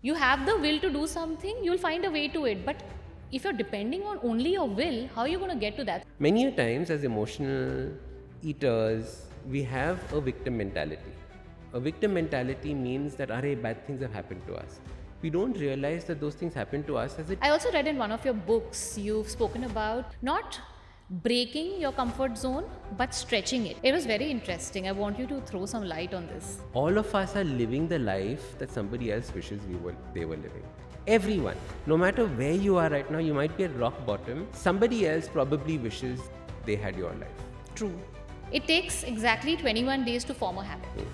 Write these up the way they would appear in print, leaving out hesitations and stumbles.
You have the will to do something, you'll find a way to it. But if you're depending on only your will, how are you going to get to that? Many a times as emotional eaters, we have a victim mentality. A victim mentality means that, "Arey, bad things have happened to us." We don't realize that those things happen to us as it. I also read in one of your books, you've spoken about not breaking your comfort zone, but stretching it. It was very interesting. I want you to throw some light on this. All of us are living the life that somebody else wishes they were living. Everyone, no matter where you are right now, you might be at rock bottom. Somebody else probably wishes they had your life. True. It takes exactly 21 days to form a habit.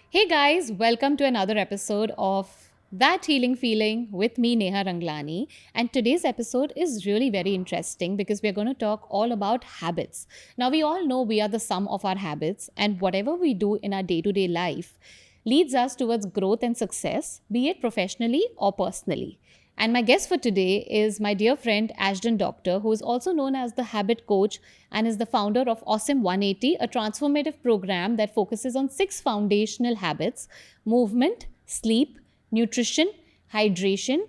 Hey guys, welcome to another episode of That Healing Feeling with me, Neha Ranglani. And today's episode is really very interesting because we're going to talk all about habits. Now, we all know we are the sum of our habits, and whatever we do in our day-to-day life leads us towards growth and success, be it professionally or personally. And my guest for today is my dear friend Ashton Docter, who is also known as the Habit Coach and is the founder of Awesome 180, a transformative program that focuses on 6 foundational habits: movement, sleep, nutrition, hydration,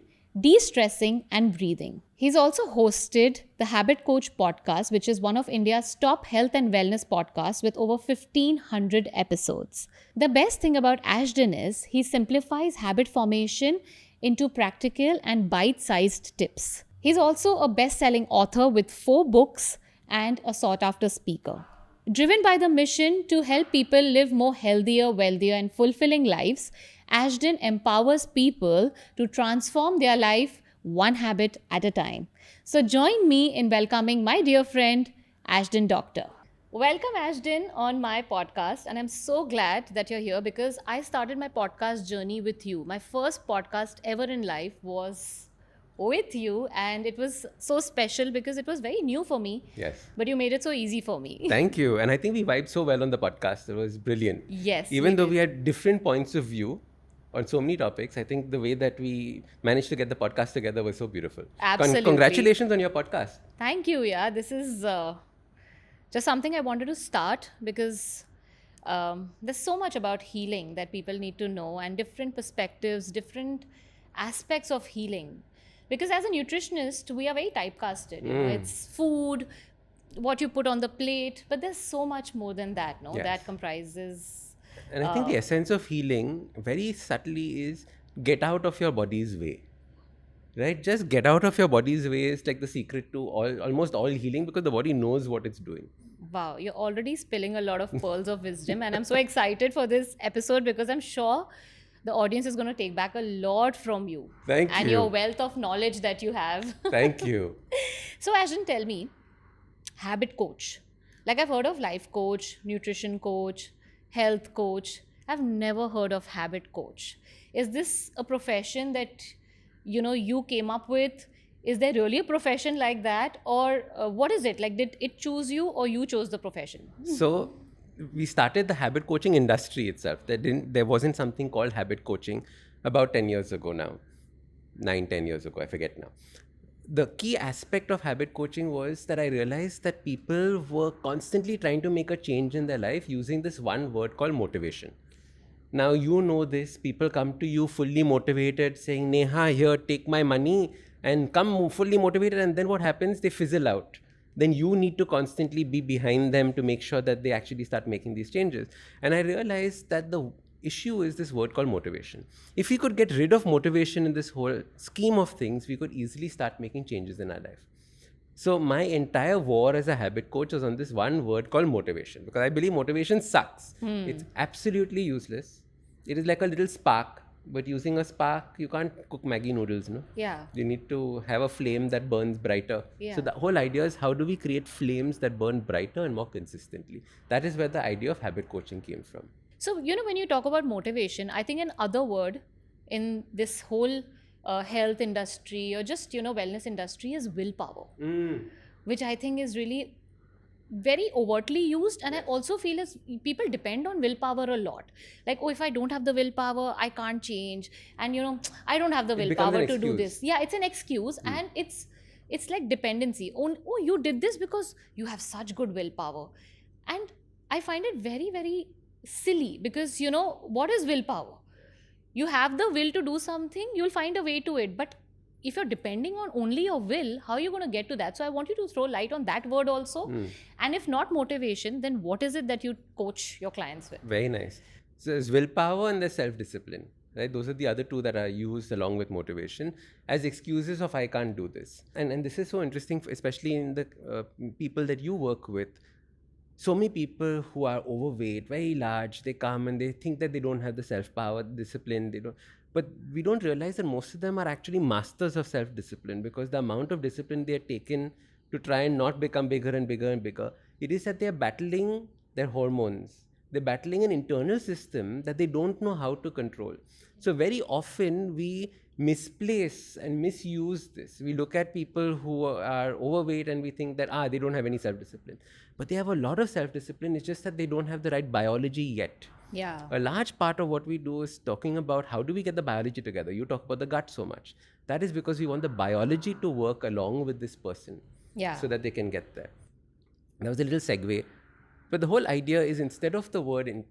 de-stressing, and breathing. He's also hosted the Habit Coach podcast, which is one of India's top health and wellness podcasts with over 1,500 episodes. The best thing about Ashton is he simplifies habit formation into practical and bite-sized tips. He's also a best-selling author with 4 books and a sought-after speaker. Driven by the mission to help people live more healthier, wealthier, and fulfilling lives, Ashdin empowers people to transform their life one habit at a time. So join me in welcoming my dear friend, Ashton Docter. Welcome, Ashdin, on my podcast. And I'm so glad that you're here because I started my podcast journey with you. My first podcast ever in life was with you, and it was so special because it was very new for me. Yes. But you made it so easy for me. Thank you. And I think we vibed so well on the podcast. It was brilliant. Yes. Even though we had different points of view on so many topics, I think the way that we managed to get the podcast together was so beautiful. Absolutely. Congratulations on your podcast. Thank you. Yeah, this is just something I wanted to start because there's so much about healing that people need to know, and different perspectives, different aspects of healing. Because as a nutritionist, we are very typecasted. You know, it's food, what you put on the plate, but there's so much more than that, no? Yes. That comprises. And I think the essence of healing, very subtly, is get out of your body's way. Right? Just get out of your body's way is like the secret to almost all healing, because the body knows what it's doing. Wow, you're already spilling a lot of pearls of wisdom, and I'm so excited for this episode because I'm sure the audience is going to take back a lot from you. Thank and you. your wealth of knowledge that you have. Thank you. So Ashton, tell me, habit coach. Like, I've heard of life coach, nutrition coach, health coach. I've never heard of habit coach. Is this a profession that you came up with? Is there really a profession like that, or what is it? Like, did it choose you or you chose the profession? So we started the habit coaching industry itself. There wasn't something called habit coaching about 10 years ago now. 9-10 years ago, I forget now. The key aspect of habit coaching was that I realized that people were constantly trying to make a change in their life using this one word called motivation. Now, you know this, people come to you fully motivated saying, "Neha, here, take my money," and come fully motivated, and then what happens? They fizzle out. Then you need to constantly be behind them to make sure that they actually start making these changes. And I realized that the issue is this word called motivation. If we could get rid of motivation in this whole scheme of things, we could easily start making changes in our life. So my entire war as a habit coach was on this one word called motivation, because I believe motivation sucks. It's absolutely useless. It is like a little spark, but using a spark, you can't cook Maggi noodles, no? Yeah. You need to have a flame that burns brighter. Yeah. So the whole idea is, how do we create flames that burn brighter and more consistently? That is where the idea of habit coaching came from. So, when you talk about motivation, I think another word in this whole health industry or just, wellness industry is willpower, which I think is really very overtly used. And I also feel as people depend on willpower a lot. Like, if I don't have the willpower, I can't change. And, I don't have the willpower to do this. Yeah, it's an excuse. And it's like dependency. Oh, you did this because you have such good willpower. And I find it very, very silly because, what is willpower? You have the will to do something, you'll find a way to it. But if you're depending on only your will, how are you going to get to that? So I want you to throw light on that word also. And if not motivation, then what is it that you coach your clients with? Very nice. So there's willpower and there's self-discipline, right? Those are the other two that are used along with motivation as excuses of I can't do this. And this is so interesting, especially in the people that you work with. So many people who are overweight, very large, they come and they think that they don't have the self-power, discipline, they don't. But we don't realize that most of them are actually masters of self-discipline, because the amount of discipline they are taken to try and not become bigger and bigger and bigger, it is that they are battling their hormones. They're battling an internal system that they don't know how to control. So very often we misplace and misuse this. We look at people who are overweight and we think that they don't have any self-discipline. But they have a lot of self-discipline. It's just that they don't have the right biology yet. Yeah. A large part of what we do is talking about how do we get the biology together. You talk about the gut so much. That is because we want the biology to work along with this person, so that they can get there. That was a little segue. But the whole idea is, instead of the word in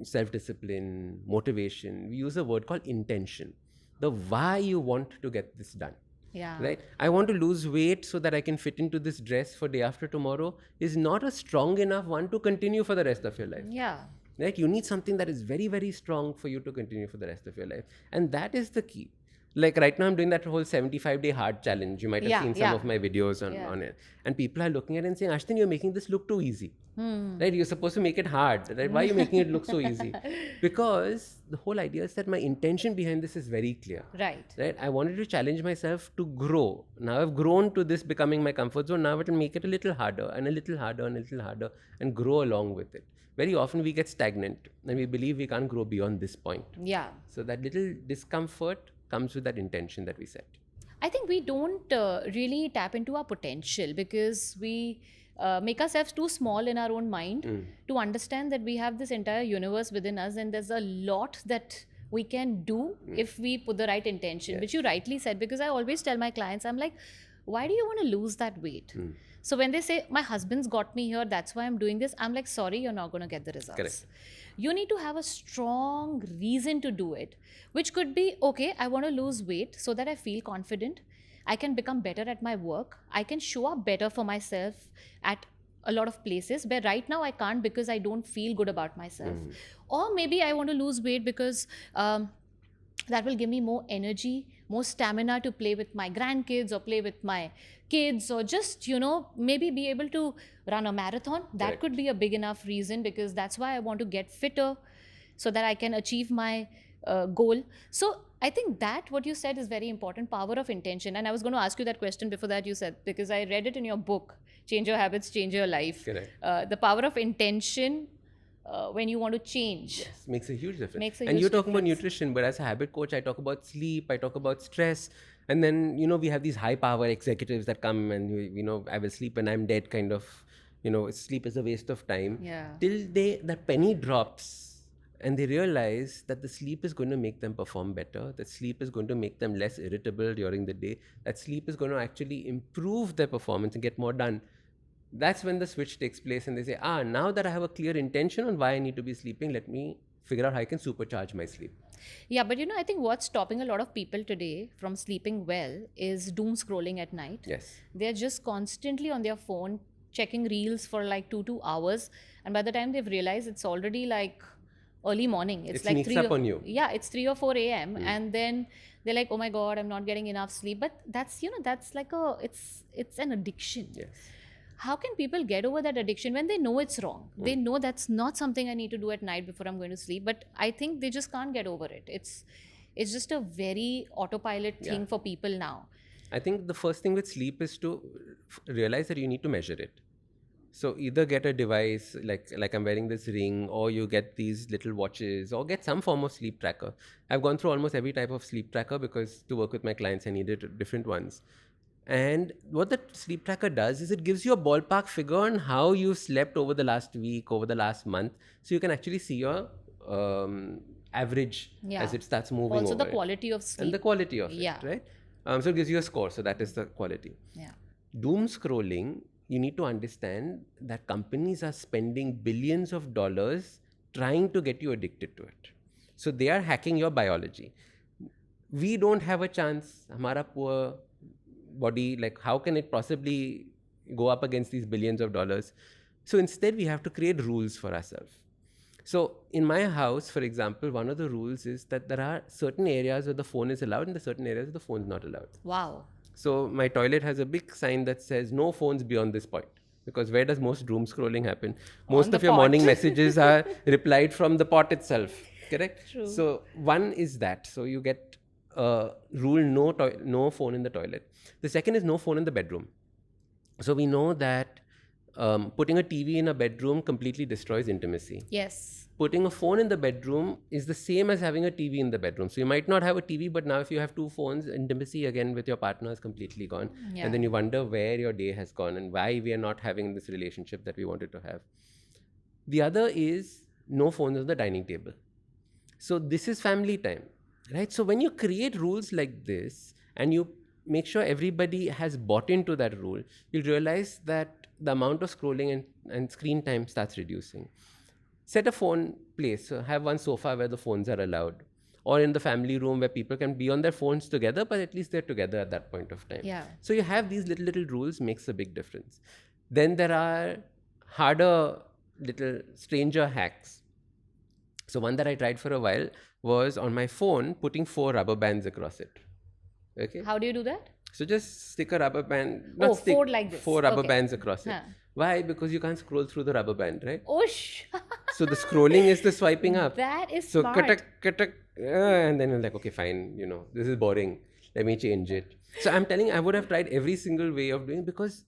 self-discipline, motivation, we use a word called intention. The why you want to get this done. Yeah. Right? I want to lose weight so that I can fit into this dress for day after tomorrow is not a strong enough one to continue for the rest of your life. Yeah. Right? You need something that is very, very strong for you to continue for the rest of your life. And that is the key. Like right now I'm doing that whole 75-day hard challenge. You might have seen some of my videos on it. And people are looking at it and saying, Ashton, you're making this look too easy. Right? You're supposed to make it hard. Right? Why are you making it look so easy? Because the whole idea is that my intention behind this is very clear. Right. Right? I wanted to challenge myself to grow. Now I've grown to this becoming my comfort zone. Now I will make it a little harder and a little harder and a little harder and grow along with it. Very often we get stagnant and we believe we can't grow beyond this point. Yeah. So that little discomfort comes with that intention that we set. I think we don't really tap into our potential because we make ourselves too small in our own mind to understand that we have this entire universe within us, and there's a lot that we can do if we put the right intention, which you rightly said. Because I always tell my clients, I'm like, why do you want to lose that weight? So when they say, my husband's got me here, that's why I'm doing this, I'm like, sorry, you're not going to get the results. Correct. You need to have a strong reason to do it, which could be, okay, I want to lose weight so that I feel confident. I can become better at my work. I can show up better for myself at a lot of places where right now I can't because I don't feel good about myself. Or maybe I want to lose weight because that will give me more energy, more stamina to play with my grandkids or play with my kids, or just, maybe be able to run a marathon. That could be a big enough reason, because that's why I want to get fitter so that I can achieve my goal. So I think that what you said is very important, power of intention. And I was going to ask you that question before that you said, because I read it in your book, Change Your Habits, Change Your Life. Correct. The power of intention when you want to change. Yes, makes a huge difference. And you're talking about nutrition, but as a habit coach, I talk about sleep, I talk about stress. And then, we have these high power executives that come and, I will sleep when I'm dead kind of, sleep is a waste of time. Yeah. Till that penny drops and they realize that the sleep is going to make them perform better, that sleep is going to make them less irritable during the day, that sleep is going to actually improve their performance and get more done. That's when the switch takes place and they say, now that I have a clear intention on why I need to be sleeping, let me figure out how I can supercharge my sleep. Yeah, but I think what's stopping a lot of people today from sleeping well is doom scrolling at night. Yes. They're just constantly on their phone, checking reels for like 2 hours. And by the time they've realized, it's already like early morning. It's like sneaks up on you. Yeah, it's 3 or 4 a.m. And then they're like, oh my God, I'm not getting enough sleep. But that's, that's like it's an addiction. Yes. How can people get over that addiction when they know it's wrong? They know that's not something I need to do at night before I'm going to sleep, but I think they just can't get over it. It's just a very autopilot thing for people now. I think the first thing with sleep is to realize that you need to measure it. So either get a device like I'm wearing this ring, or you get these little watches, or get some form of sleep tracker. I've gone through almost every type of sleep tracker because to work with my clients I needed different ones. And what the sleep tracker does is it gives you a ballpark figure on how you slept over the last week, over the last month. So you can actually see your average as it starts moving also over the quality of sleep. And the quality of it, right? So it gives you a score. So that is the quality. Yeah. Doom scrolling, you need to understand that companies are spending billions of dollars trying to get you addicted to it. So they are hacking your biology. We don't have a chance. Hamara poor body, like how can it possibly go up against these billions of dollars? So instead, we have to create rules for ourselves. So in my house, for example, one of the rules is that there are certain areas where the phone is allowed and the certain areas where the phone is not allowed. Wow. So my toilet has a big sign that says no phones beyond this point. Because where does most doom scrolling happen? Most of your morning messages are replied from the pot itself. Correct? True. So one is that. So you get rule no phone in the toilet. The second is no phone in the bedroom. So we know that putting a TV in a bedroom completely destroys intimacy. Yes. Putting a phone in the bedroom is the same as having a TV in the bedroom. So you might not have a TV, but now if you have two phones, intimacy again with your partner is completely gone. Yeah. And then you wonder where your day has gone and why we are not having this relationship that we wanted to have. The other is no phones on the dining table. So this is family time, right? So when you create rules like this and you make sure everybody has bought into that rule, you'll realize that the amount of scrolling and screen time starts reducing. Set a phone place. So have one sofa where the phones are allowed, or in the family room where people can be on their phones together, but at least they're together at that point of time. Yeah. So you have these little rules, makes a big difference. Then there are harder, little stranger hacks. So one that I tried for a while was on my phone, putting 4 rubber bands across it. Okay. How do you do that? So just stick a rubber band, fold like this. 4 rubber bands across it. Huh. Why? Because you can't scroll through the rubber band, right? Oosh. So the scrolling is the swiping up. That is so smart. katak, and then you're like, okay, fine, this is boring. Let me change it. So I'm telling you, I would have tried every single way of doing it because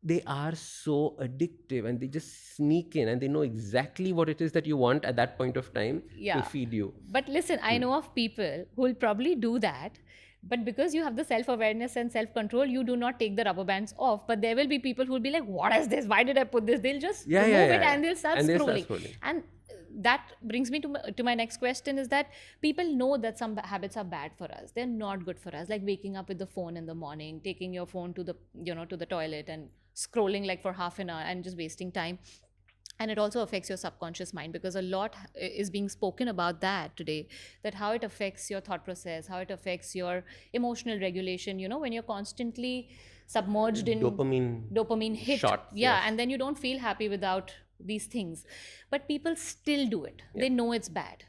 they are so addictive and they just sneak in and they know exactly what it is that you want at that point of time to feed you. But listen, I know of people who will probably do that. But because you have the self-awareness and self-control, you do not take the rubber bands off. But there will be people who will be like, what is this? Why did I put this? They'll just remove it and they'll start scrolling. And that brings me to my next question is that people know that some habits are bad for us. They're not good for us. Like waking up with the phone in the morning, taking your phone to the, to the toilet and scrolling like for half an hour and just wasting time. And it also affects your subconscious mind because a lot is being spoken about that today, that how it affects your thought process, how it affects your emotional regulation, when you're constantly submerged in dopamine hit. Shots, yes. And then you don't feel happy without these things. But people still do it. Yeah. They know it's bad.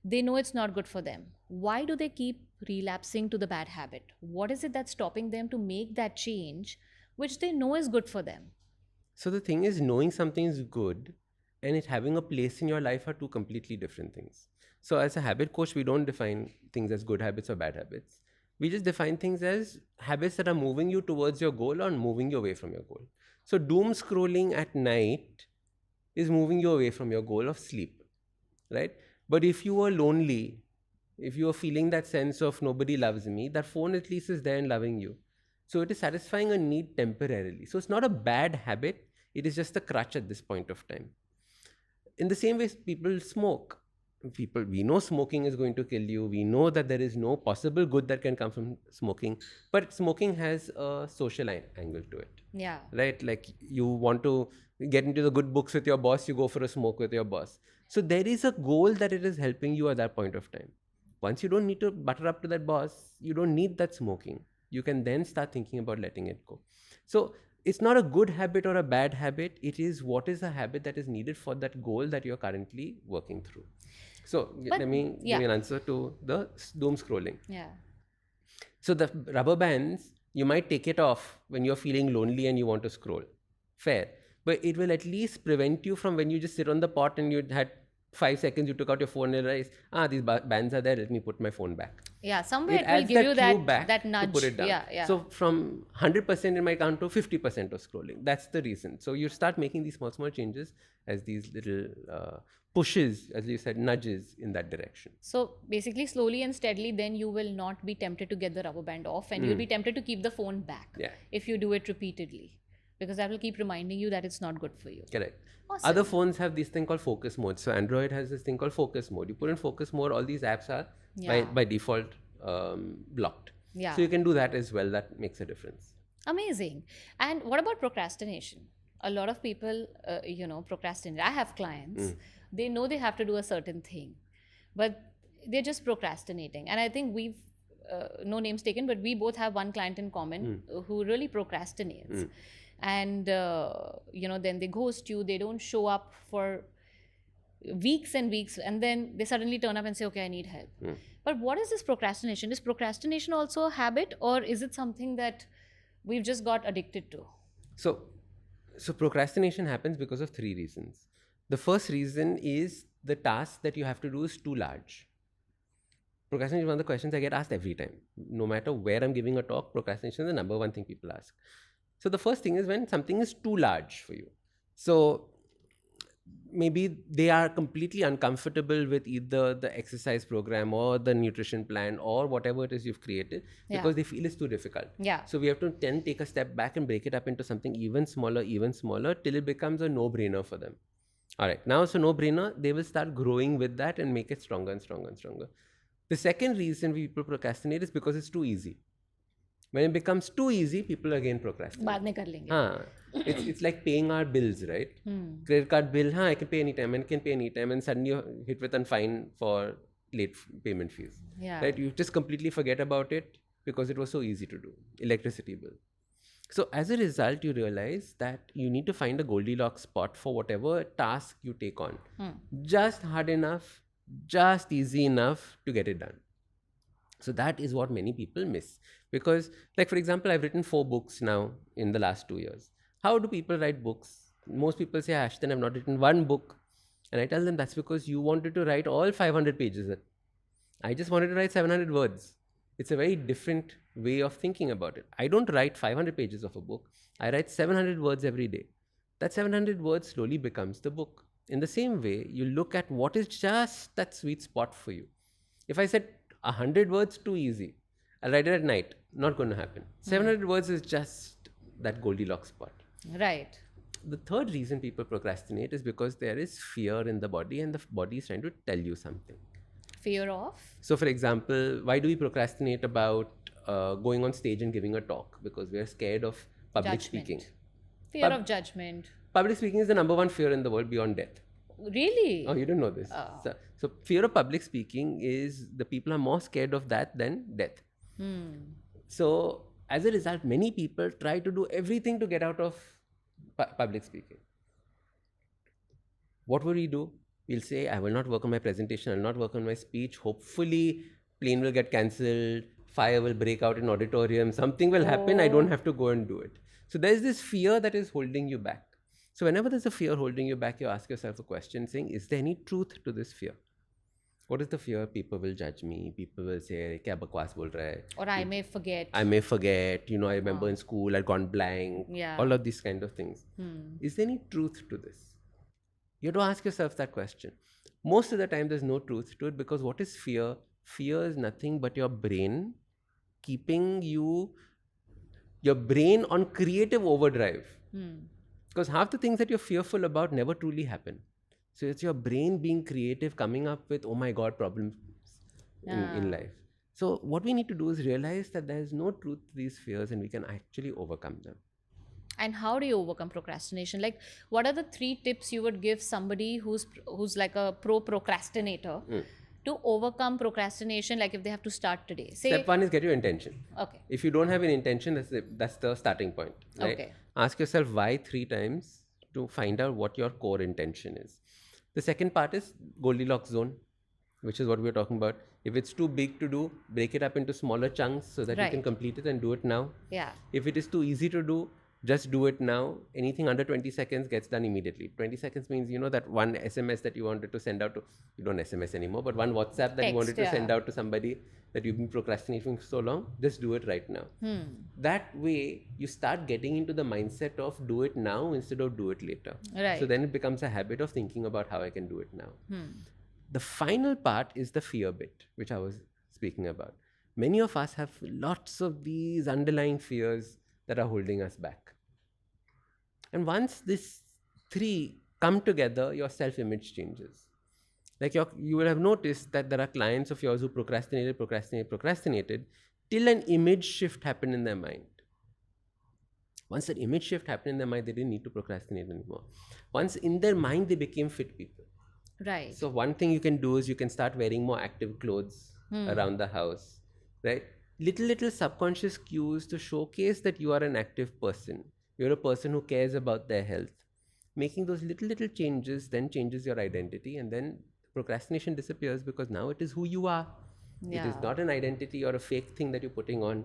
They know it's not good for them. Why do they keep relapsing to the bad habit? What is it that's stopping them to make that change, which they know is good for them? So the thing is, knowing something is good and it having a place in your life are two completely different things. So as a habit coach, we don't define things as good habits or bad habits. We just define things as habits that are moving you towards your goal or moving you away from your goal. So doom scrolling at night is moving you away from your goal of sleep, right? But if you are lonely, if you are feeling that sense of nobody loves me, that phone at least is there and loving you. So it is satisfying a need temporarily. So it's not a bad habit. It is just a crutch at this point of time. In the same way, people smoke. We know smoking is going to kill you. We know that there is no possible good that can come from smoking. But smoking has a social angle to it. Yeah. Right? Like you want to get into the good books with your boss, you go for a smoke with your boss. So there is a goal that it is helping you at that point of time. Once you don't need to butter up to that boss, you don't need that smoking. You can then start thinking about letting it go. So it's not a good habit or a bad habit. It is what is a habit that is needed for that goal that you're currently working through. So let me give you an answer to the doom scrolling. Yeah. So the rubber bands, you might take it off when you're feeling lonely and you want to scroll. Fair. But it will at least prevent you from when you just sit on the pot and you had 5 seconds, you took out your phone and realized, these bands are there, let me put my phone back. Yeah, somewhere it will give you that nudge. To put it down. Yeah. So from 100% it might count to 50% of scrolling. That's the reason. So you start making these small changes as these little pushes, as you said, nudges in that direction. So basically, slowly and steadily, then you will not be tempted to get the rubber band off and you'll be tempted to keep the phone back if you do it repeatedly. Because that will keep reminding you that it's not good for you. Correct. Awesome. Other phones have this thing called focus mode. So Android has this thing called focus mode. You put in focus mode, all these apps are by default blocked. Yeah. So you can do that as well. That makes a difference. Amazing. And what about procrastination? A lot of people, procrastinate. I have clients. They know they have to do a certain thing. but they're just procrastinating. And I think no names taken, but we both have one client in common who really procrastinates. And, then they ghost you, they don't show up for weeks and weeks, and then they suddenly turn up and say, okay, I need help. But what is this procrastination? Is procrastination also a habit, or is it something that we've just got addicted to? So procrastination happens because of three reasons. The first reason is the task that you have to do is too large. Procrastination is one of the questions I get asked every time. No matter where I'm giving a talk, procrastination is the number one thing people ask. So the first thing is when something is too large for you. So maybe they are completely uncomfortable with either the exercise program or the nutrition plan or whatever it is you've created because they feel it's too difficult. Yeah. So we have to then take a step back and break it up into something even smaller till it becomes a no-brainer for them. All right, now it's a no-brainer. They will start growing with that and make it stronger and stronger and stronger. The second reason people procrastinate is because it's too easy. When it becomes too easy, people again procrastinate. Baad mein kar lenge. It's like paying our bills, right? Credit card bill, I can pay anytime and suddenly you're hit with a fine for late payment fees. Yeah. Right? You just completely forget about it because it was so easy to do. Electricity bill. So as a result, you realize that you need to find a Goldilocks spot for whatever task you take on. Just hard enough, just easy enough to get it done. So that is what many people miss. Because, like for example, I've written 4 books now in the last 2 years. How do people write books? Most people say, Ashton, I've not written one book. And I tell them that's because you wanted to write all 500 pages. I just wanted to write 700 words. It's a very different way of thinking about it. I don't write 500 pages of a book. I write 700 words every day. That 700 words slowly becomes the book. In the same way, you look at what is just that sweet spot for you. If I said 100 words, too easy. I'll write it at night. Not going to happen. 700 words is just that Goldilocks spot. Right. The third reason people procrastinate is because there is fear in the body and the body is trying to tell you something. Fear of? So, for example, why do we procrastinate about going on stage and giving a talk? Because we are scared of public speaking. Fear of judgment. Public speaking is the number one fear in the world beyond death. Really? Oh, you didn't know this. So fear of public speaking is the people are more scared of that than death. So as a result, many people try to do everything to get out of public speaking. What will we do? We'll say, I will not work on my presentation, I will not work on my speech. Hopefully, plane will get cancelled, fire will break out in auditorium, something will happen, I don't have to go and do it. So there's this fear that is holding you back. So whenever there's a fear holding you back, you ask yourself a question saying, is there any truth to this fear? What is the fear? People will judge me. People will say, kya bakwas bol raha hai? Or I may forget. I may forget. You know, I remember in school I'd gone blank. Yeah. All of these kind of things. Is there any truth to this? You have to ask yourself that question. Most of the time, there's no truth to it because what is fear? Fear is nothing but your brain keeping your brain on creative overdrive. Because half the things that you're fearful about never truly happen. So it's your brain being creative, coming up with, oh my God, problems in life. So what we need to do is realize that there is no truth to these fears and we can actually overcome them. And how do you overcome procrastination? Like, what are the 3 tips you would give somebody who's like a pro procrastinator to overcome procrastination? Like, if they have to start today. Say, Step 1 is get your intention. Okay. If you don't have an intention, that's the starting point. Right? Okay. Ask yourself why 3 times to find out what your core intention is. The second part is Goldilocks zone, which is what we're talking about. If it's too big to do, break it up into smaller chunks so that you can complete it and do it now. Yeah. If it is too easy to do, just do it now. Anything under 20 seconds gets done immediately. 20 seconds means, you know, that one SMS that you wanted to send out to, you don't SMS anymore, but one WhatsApp that you wanted to send out to somebody that you've been procrastinating for so long, just do it right now. That way, you start getting into the mindset of do it now instead of do it later. Right. So then it becomes a habit of thinking about how I can do it now. The final part is the fear bit, which I was speaking about. Many of us have lots of these underlying fears that are holding us back. And once these 3 come together, your self-image changes. Like you will have noticed that there are clients of yours who procrastinated till an image shift happened in their mind. Once that image shift happened in their mind, they didn't need to procrastinate anymore. Once in their mind, they became fit people. Right. So one thing you can do is you can start wearing more active clothes around the house, right? Little subconscious cues to showcase that you are an active person. You're a person who cares about their health. Making those little changes then changes your identity, and then procrastination disappears because now it is who you are. It is Yeah. not an identity or a fake thing that you're putting on.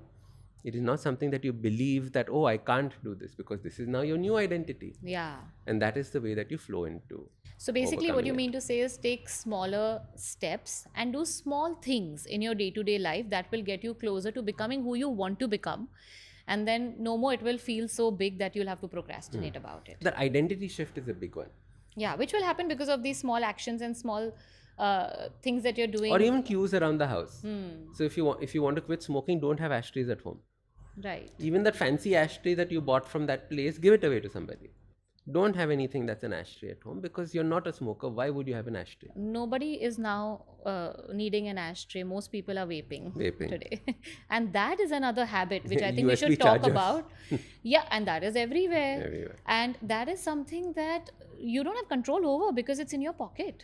It is not something that you believe that, oh, I can't do this, because this is now your new identity. Yeah. And that is the way that you flow into So basically, what overcoming you it. mean to say is take smaller steps and do small things in your day to day life that will get you closer to becoming who you want to become. And then no more it will feel so big that you'll have to procrastinate about it. That identity shift is a big one. Yeah, which will happen because of these small actions and small things that you're doing. Or even cues around the house. So if you want to quit smoking, don't have ashtrays at home. Right. Even that fancy ashtray that you bought from that place, give it away to somebody. Don't have anything that's an ashtray at home, because you're not a smoker. Why would you have an ashtray? Nobody is now needing an ashtray. Most people are vaping, Vaping. today. And that is another habit which I think we USB should talk chargers. about. Yeah, and that is everywhere. Everywhere. And that is something that you don't have control over because it's in your pocket.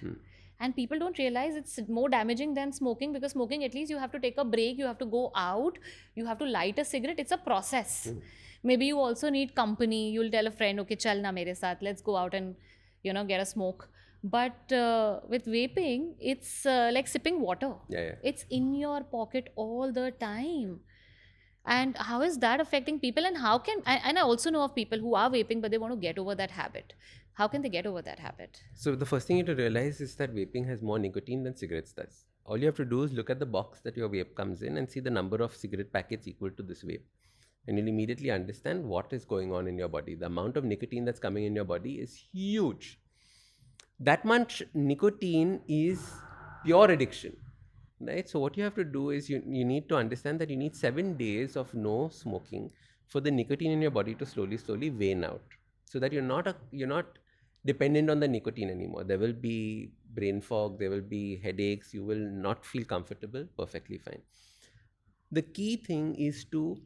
And people don't realize it's more damaging than smoking, because smoking, at least you have to take a break, you have to go out, you have to light a cigarette. It's a process. Maybe you also need company. You'll tell a friend, okay, chal na mere saath, let's go out and, get a smoke. But with vaping, it's like sipping water. Yeah. It's in your pocket all the time. And how is that affecting people? And how can, and I also know of people who are vaping, but they want to get over that habit. How can they get over that habit? So the first thing you have to realize is that vaping has more nicotine than cigarettes does. All you have to do is look at the box that your vape comes in and see the number of cigarette packets equal to this vape. And you'll immediately understand what is going on in your body. The amount of nicotine that's coming in your body is huge. That much nicotine is pure addiction, right? So what you have to do is you need to understand that you need 7 days of no smoking for the nicotine in your body to slowly wane out, so that you're not dependent on the nicotine anymore. There will be brain fog, there will be headaches, you will not feel comfortable. Perfectly fine. The key thing is to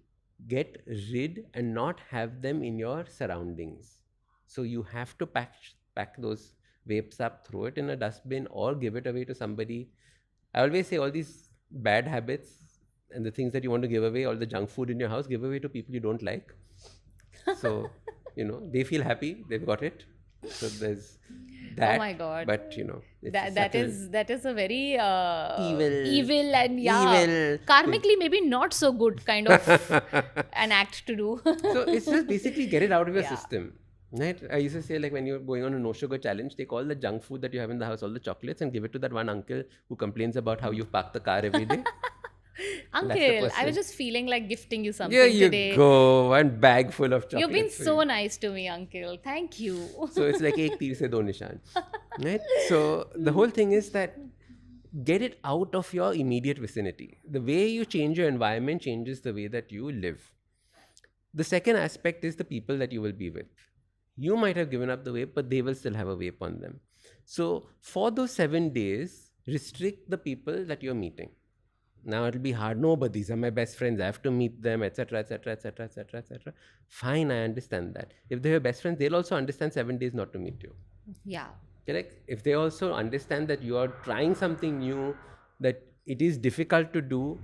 get rid and not have them in your surroundings. So you have to pack those vapes up, throw it in a dustbin, or give it away to somebody. I always say all these bad habits and the things that you want to give away, all the junk food in your house, give away to people you don't like. So, they feel happy, they've got it. So there's that. Oh my God. But, it's that is a very Evil. and Evil. karmically maybe not so good kind of an act to do. So it's just basically get it out of your Yeah. system. Right? I used to say, like, when you're going on a no sugar challenge, take all the junk food that you have in the house, all the chocolates, and give it to that one uncle who complains about how you park the car every day. Uncle, I person. was just feeling like gifting you something Here you today. go, one bag full of chocolates. You've been for so you. nice to me, uncle. Thank you. So it's like ek teer se do nishan. Right? So the whole thing is that get it out of your immediate vicinity. The way you change your environment changes the way that you live. The second aspect is the people that you will be with. You might have given up the vape, but they will still have a vape on them. So for those 7 days, restrict the people that you're meeting. Now it'll be hard. No, but these are my best friends. I have to meet them, etc., etc., etc., etc., etc. Fine, I understand that. If they're your best friends, they'll also understand 7 days not to meet you. Yeah. Correct? If they also understand that you are trying something new, that it is difficult to do,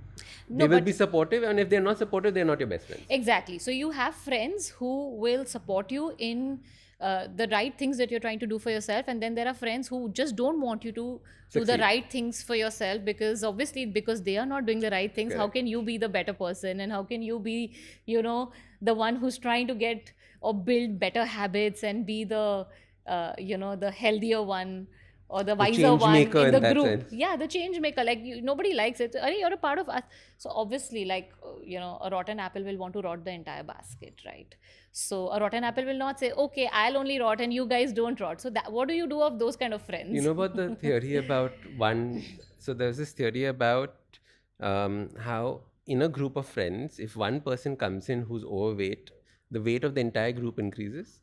they will be supportive. And if they're not supportive, they're not your best friends. Exactly. So you have friends who will support you in the right things that you're trying to do for yourself, and then there are friends who just don't want you to do the Succeed. right things for yourself, because obviously because they are not doing the right things. How Correct. can you be the better person, and how can you be the one who's trying to get or build better habits and be the the healthier one or the wiser change one maker in in the that group? sense. Yeah, the change maker. Like nobody likes it. Arey, you're a part of us. So obviously, like a rotten apple will want to rot the entire basket, right? So a rotten apple will not say, okay, I'll only rot and you guys don't rot. So that, what do you do of those kind of friends? You know about the theory about so there's this theory about how in a group of friends, if one person comes in who's overweight, the weight of the entire group increases.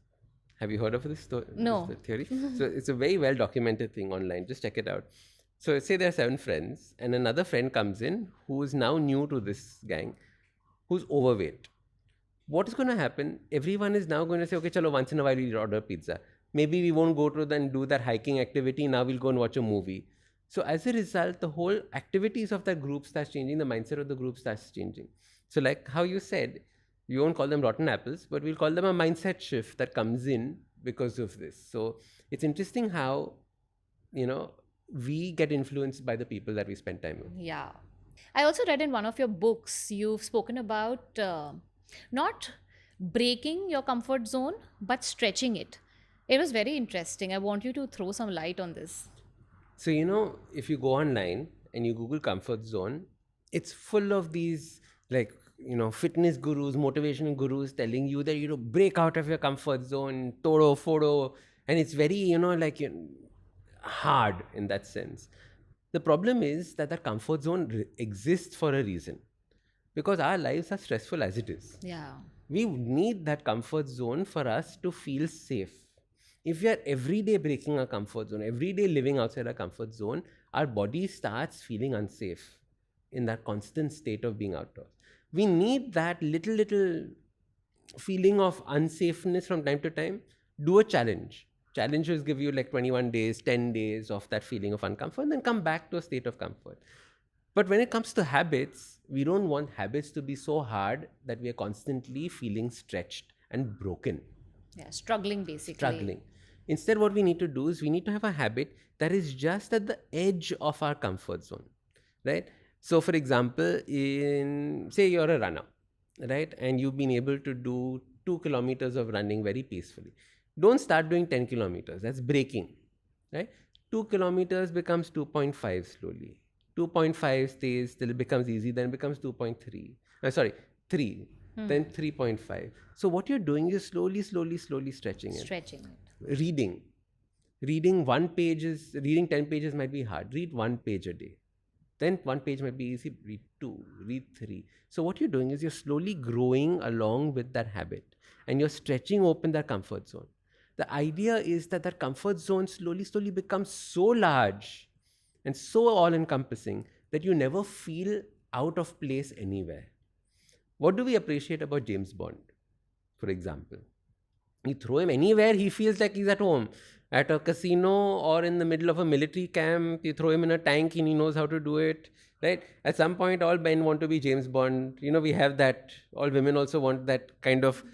Have you heard of this, No. this theory? So it's a very well documented thing online. Just check it out. So say there are 7 friends and another friend comes in who is now new to this gang, who's overweight. What is going to happen? Everyone is now going to say, okay, chalo, once in a while we order pizza. Maybe we won't go to then do that hiking activity. Now we'll go and watch a movie. So as a result, the whole activities of that group starts changing. The mindset of the group starts changing. So like how you said, you won't call them rotten apples, but we'll call them a mindset shift that comes in because of this. So it's interesting how, we get influenced by the people that we spend time with. Yeah. I also read in one of your books, you've spoken about not breaking your comfort zone, but stretching it. It was very interesting. I want you to throw some light on this. So, if you go online and you Google comfort zone, it's full of these like, fitness gurus, motivational gurus telling you that, break out of your comfort zone, toro, fodo. And it's very, hard in that sense. The problem is that comfort zone exists for a reason because our lives are stressful as it is. Yeah. We need that comfort zone for us to feel safe. If we are every day breaking our comfort zone, every day living outside our comfort zone, our body starts feeling unsafe in that constant state of being outdoors. We need that little feeling of unsafeness from time to time. Do a challenge. Challenges give you like 21 days, 10 days of that feeling of uncomfort, and then come back to a state of comfort. But when it comes to habits, we don't want habits to be so hard that we are constantly feeling stretched and broken. Yeah, struggling basically. Struggling. Instead, what we need to do is we need to have a habit that is just at the edge of our comfort zone, right? So, for example, say you're a runner, right? And you've been able to do 2 kilometers of running very peacefully. Don't start doing 10 kilometers. That's breaking, right? 2 kilometers becomes 2.5 slowly. 2.5 stays till it becomes easy, then it becomes 2.3. 3. Then 3.5. So what you're doing is slowly stretching it. Stretching it. Reading 10 pages might be hard. Read 1 page a day. Then 1 page might be easy. Read 2, read 3. So what you're doing is you're slowly growing along with that habit and you're stretching open that comfort zone. The idea is that comfort zone slowly becomes so large and so all-encompassing that you never feel out of place anywhere. What do we appreciate about James Bond, for example? You throw him anywhere, he feels like he's at home. At a casino or in the middle of a military camp, you throw him in a tank and he knows how to do it, right? At some point, all men want to be James Bond. We have that. All women also want that kind of,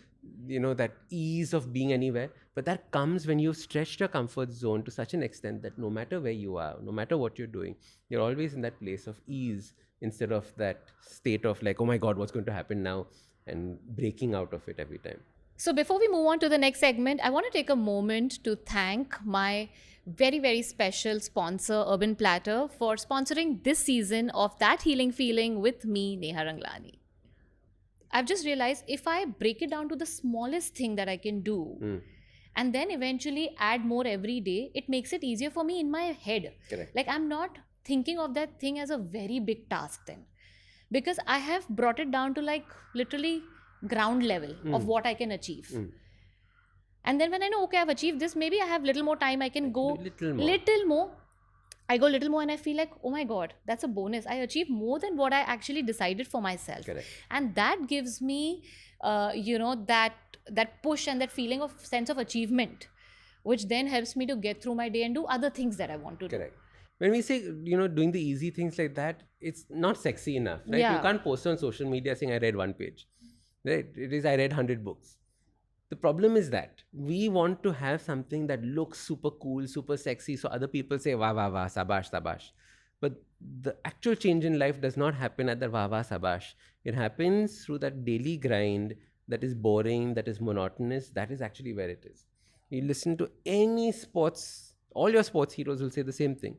that ease of being anywhere. But that comes when you've stretched your comfort zone to such an extent that no matter where you are, no matter what you're doing, you're always in that place of ease instead of that state of like, oh my God, what's going to happen now? And breaking out of it every time. So before we move on to the next segment, I want to take a moment to thank my very, very special sponsor, Urban Platter, for sponsoring this season of That Healing Feeling with me, Neha Ranglani. I've just realized if I break it down to the smallest thing that I can do, and then eventually add more every day, it makes it easier for me in my head. Correct. Like I'm not thinking of that thing as a very big task then. Because I have brought it down to like literally ground level of what I can achieve. And then when I know, okay, I've achieved this, maybe I have little more time, I can go little more. I go little more and I feel like, oh my God, that's a bonus. I achieved more than what I actually decided for myself. Correct. And that gives me, that push and that feeling of sense of achievement, which then helps me to get through my day and do other things that I want to do. Correct. When we say, doing the easy things like that, it's not sexy enough, right? Yeah. You can't post on social media saying, I read 1 page, right? It is, I read 100 books. The problem is that we want to have something that looks super cool, super sexy, so other people say, wah, wah, wah, sabash, sabash. But the actual change in life does not happen at the wah, wah, sabash. It happens through that daily grind that is boring, that is monotonous. That is actually where it is. You listen to any sports, all your sports heroes will say the same thing.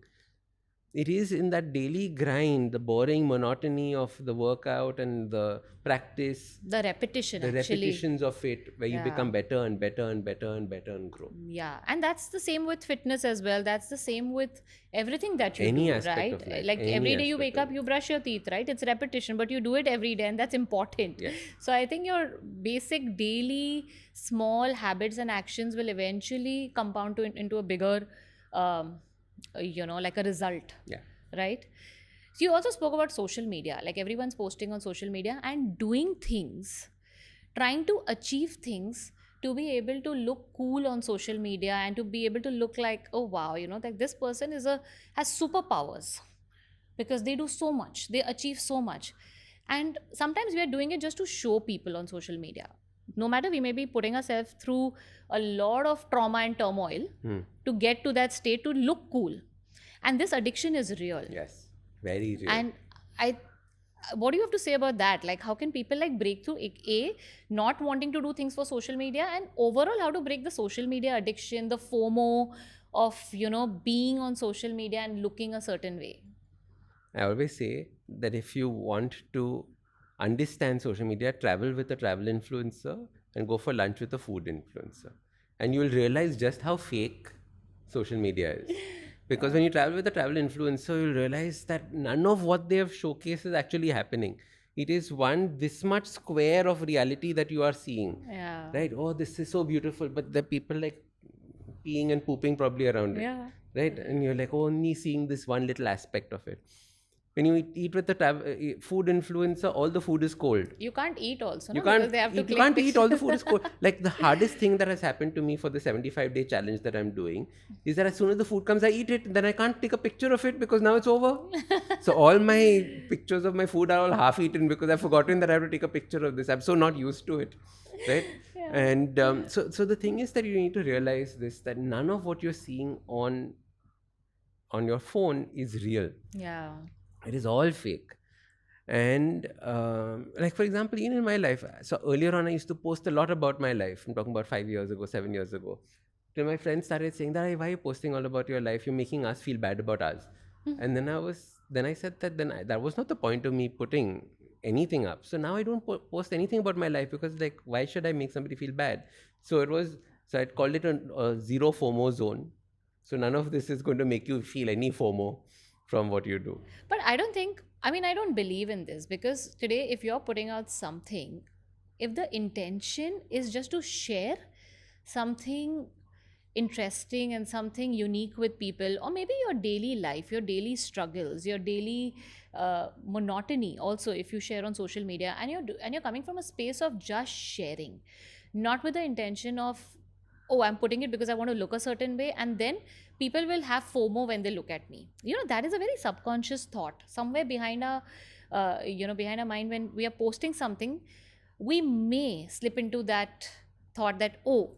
It is in that daily grind, the boring monotony of the workout and the practice. The repetition, the actually. repetitions of it, where you become better and better and better and better and grow. Yeah. And that's the same with fitness as well. That's the same with everything that you Any do, aspect right? of life. Like Any every day you aspect wake up, you brush your teeth, right? It's repetition, but you do it every day and that's important. Yes. So I think your basic daily small habits and actions will eventually compound into a bigger, like a result. Yeah. Right? So you also spoke about social media, like everyone's posting on social media and doing things, trying to achieve things to be able to look cool on social media and to be able to look like, oh wow, like this person has superpowers because they do so much, they achieve so much. And sometimes we are doing it just to show people on social media. No matter, we may be putting ourselves through a lot of trauma and turmoil to get to that state to look cool. And this addiction is real. Yes, very real. And I what do you have to say about that? Like, how can people like break through not wanting to do things for social media, and overall how to break the social media addiction, the FOMO of being on social media and looking a certain way? I always say that if you want to understand social media, travel with a travel influencer and go for lunch with a food influencer. And you will realize just how fake social media is. Because when you travel with a travel influencer, you'll realize that none of what they have showcased is actually happening. It is this much square of reality that you are seeing. Yeah. Right? Oh, this is so beautiful. But the people like peeing and pooping probably around it. Yeah. Right? And you're like only seeing this one little aspect of it. When you eat with the food influencer, all the food is cold. You can't eat also, no? You can't, Because they have to you can't eat, all the food is cold. Like the hardest thing that has happened to me for the 75-day challenge that I'm doing is that as soon as the food comes, I eat it. Then I can't take a picture of it because now it's over. So all my pictures of my food are all half eaten because I've forgotten that I have to take a picture of this. I'm so not used to it. Right? Yeah. And so the thing is that you need to realize this, that none of what you're seeing on your phone is real. Yeah. It is all fake. And like, for example, even in my life, so earlier on, I used to post a lot about my life. I'm talking about 5 years ago, 7 years ago. Till my friends started saying that, why are you posting all about your life? You're making us feel bad about us. And then I said that that was not the point of me putting anything up. So now I don't post anything about my life because like, why should I make somebody feel bad? So I called it a zero FOMO zone. So none of this is going to make you feel any FOMO from what you do. But I don't believe in this, because today, if you're putting out something, if the intention is just to share something interesting and something unique with people, or maybe your daily life, your daily struggles, your daily monotony, also if you share on social media, and you're coming from a space of just sharing, not with the intention of, oh, I'm putting it because I want to look a certain way, and then people will have FOMO when they look at me. That is a very subconscious thought somewhere behind our behind our mind. When we are posting something, we may slip into that thought that, oh,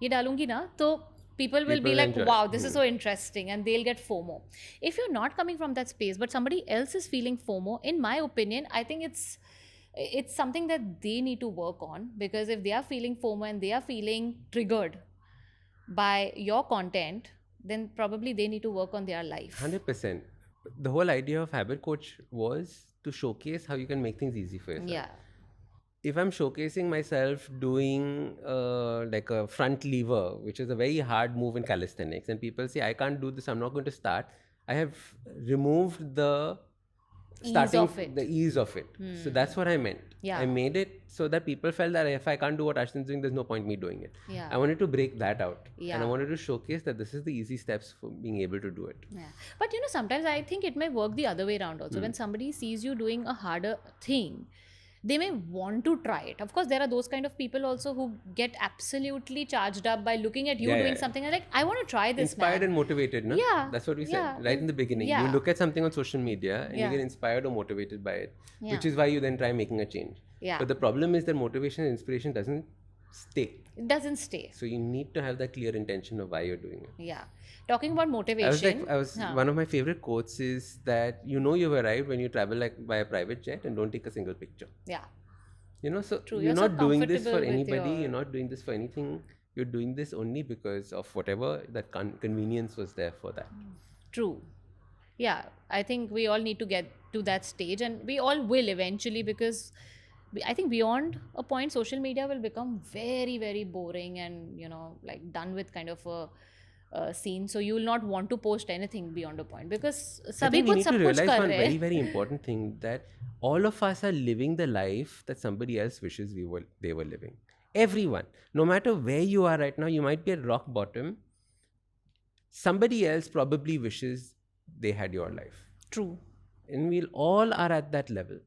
ye dalungi na, so people will be like, enjoy. wow, this is so interesting, and they'll get FOMO. If you're not coming from that space, but somebody else is feeling FOMO, in my opinion, I think it's something that they need to work on, because if they are feeling FOMO and they are feeling triggered by your content, then probably they need to work on their life. 100%. The whole idea of Habit Coach was to showcase how you can make things easy for yourself. Yeah. If I'm showcasing myself doing like a front lever, which is a very hard move in calisthenics, and people say, I can't do this, I'm not going to start, I have removed the ease of it. So that's what I meant. Yeah. I made it so that people felt that if I can't do what Ashton's doing, there's no point me doing it. Yeah. I wanted to break that out. Yeah. And I wanted to showcase that this is the easy steps for being able to do it. Yeah. But sometimes I think it may work the other way around also. When somebody sees you doing a harder thing, they may want to try it. Of course, there are those kind of people also who get absolutely charged up by looking at you doing something and like, I want to try this. Inspired and motivated, no? Yeah. That's what we said right in the beginning. Yeah. You look at something on social media and you get inspired or motivated by it, which is why you then try making a change. Yeah. But the problem is that motivation and inspiration doesn't stay. It doesn't stay. So you need to have that clear intention of why you're doing it. Yeah. Talking about motivation. One of my favorite quotes is that you've arrived when you travel like by a private jet and don't take a single picture. Yeah. So True. you're so not doing this for comfortable with anybody. You're not doing this for anything. You're doing this only because of whatever that convenience was there for that. True. Yeah. I think we all need to get to that stage, and we all will eventually, because I think beyond a point, social media will become very, very boring and, like done with kind of a scene. So you will not want to post anything beyond a point, because I think we need to realize one hai. very, very important thing, that all of us are living the life that somebody else wishes they were living. Everyone, no matter where you are right now, you might be at rock bottom. Somebody else probably wishes they had your life. True. And we all are at that level.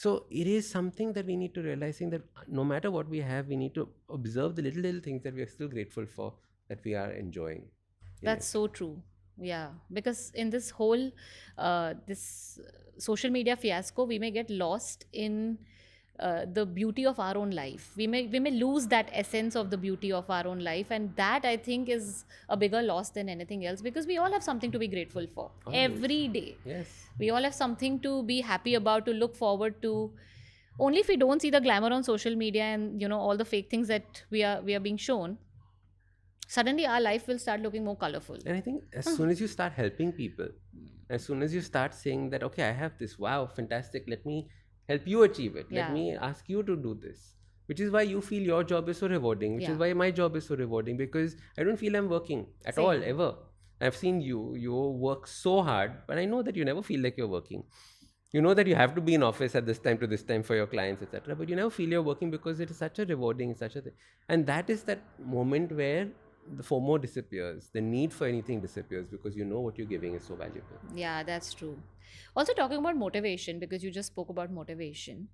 So it is something that we need to realizing that no matter what we have, we need to observe the little things that we are still grateful for, that we are enjoying in That's it. so true. Yeah, because in this whole this social media fiasco, we may get lost in the beauty of our own life. We may lose that essence of the beauty of our own life, and that I think is a bigger loss than anything else, because we all have something to be grateful for Always. every day. Yes. We all have something to be happy about, to look forward to. Only if we don't see the glamour on social media and all the fake things that we are being shown, suddenly our life will start looking more colorful. And I think as soon as you start helping people, as soon as you start saying that, okay, I have this, wow, fantastic, let me help you achieve it. Let Yeah. me ask you to do this. Which is why you feel your job is so rewarding, which is Yeah. why my job is so rewarding, because I don't feel I'm working at Same. all, ever. I've seen you work so hard, but I know that you never feel like you're working. You know that you have to be in office at this time to this time for your clients, etc. But you never feel you're working because it is such a rewarding, such a thing. And that is that moment where the FOMO disappears, the need for anything disappears, because you know what you're giving is so valuable. Yeah, that's true. Also, talking about motivation, because you just spoke about motivation,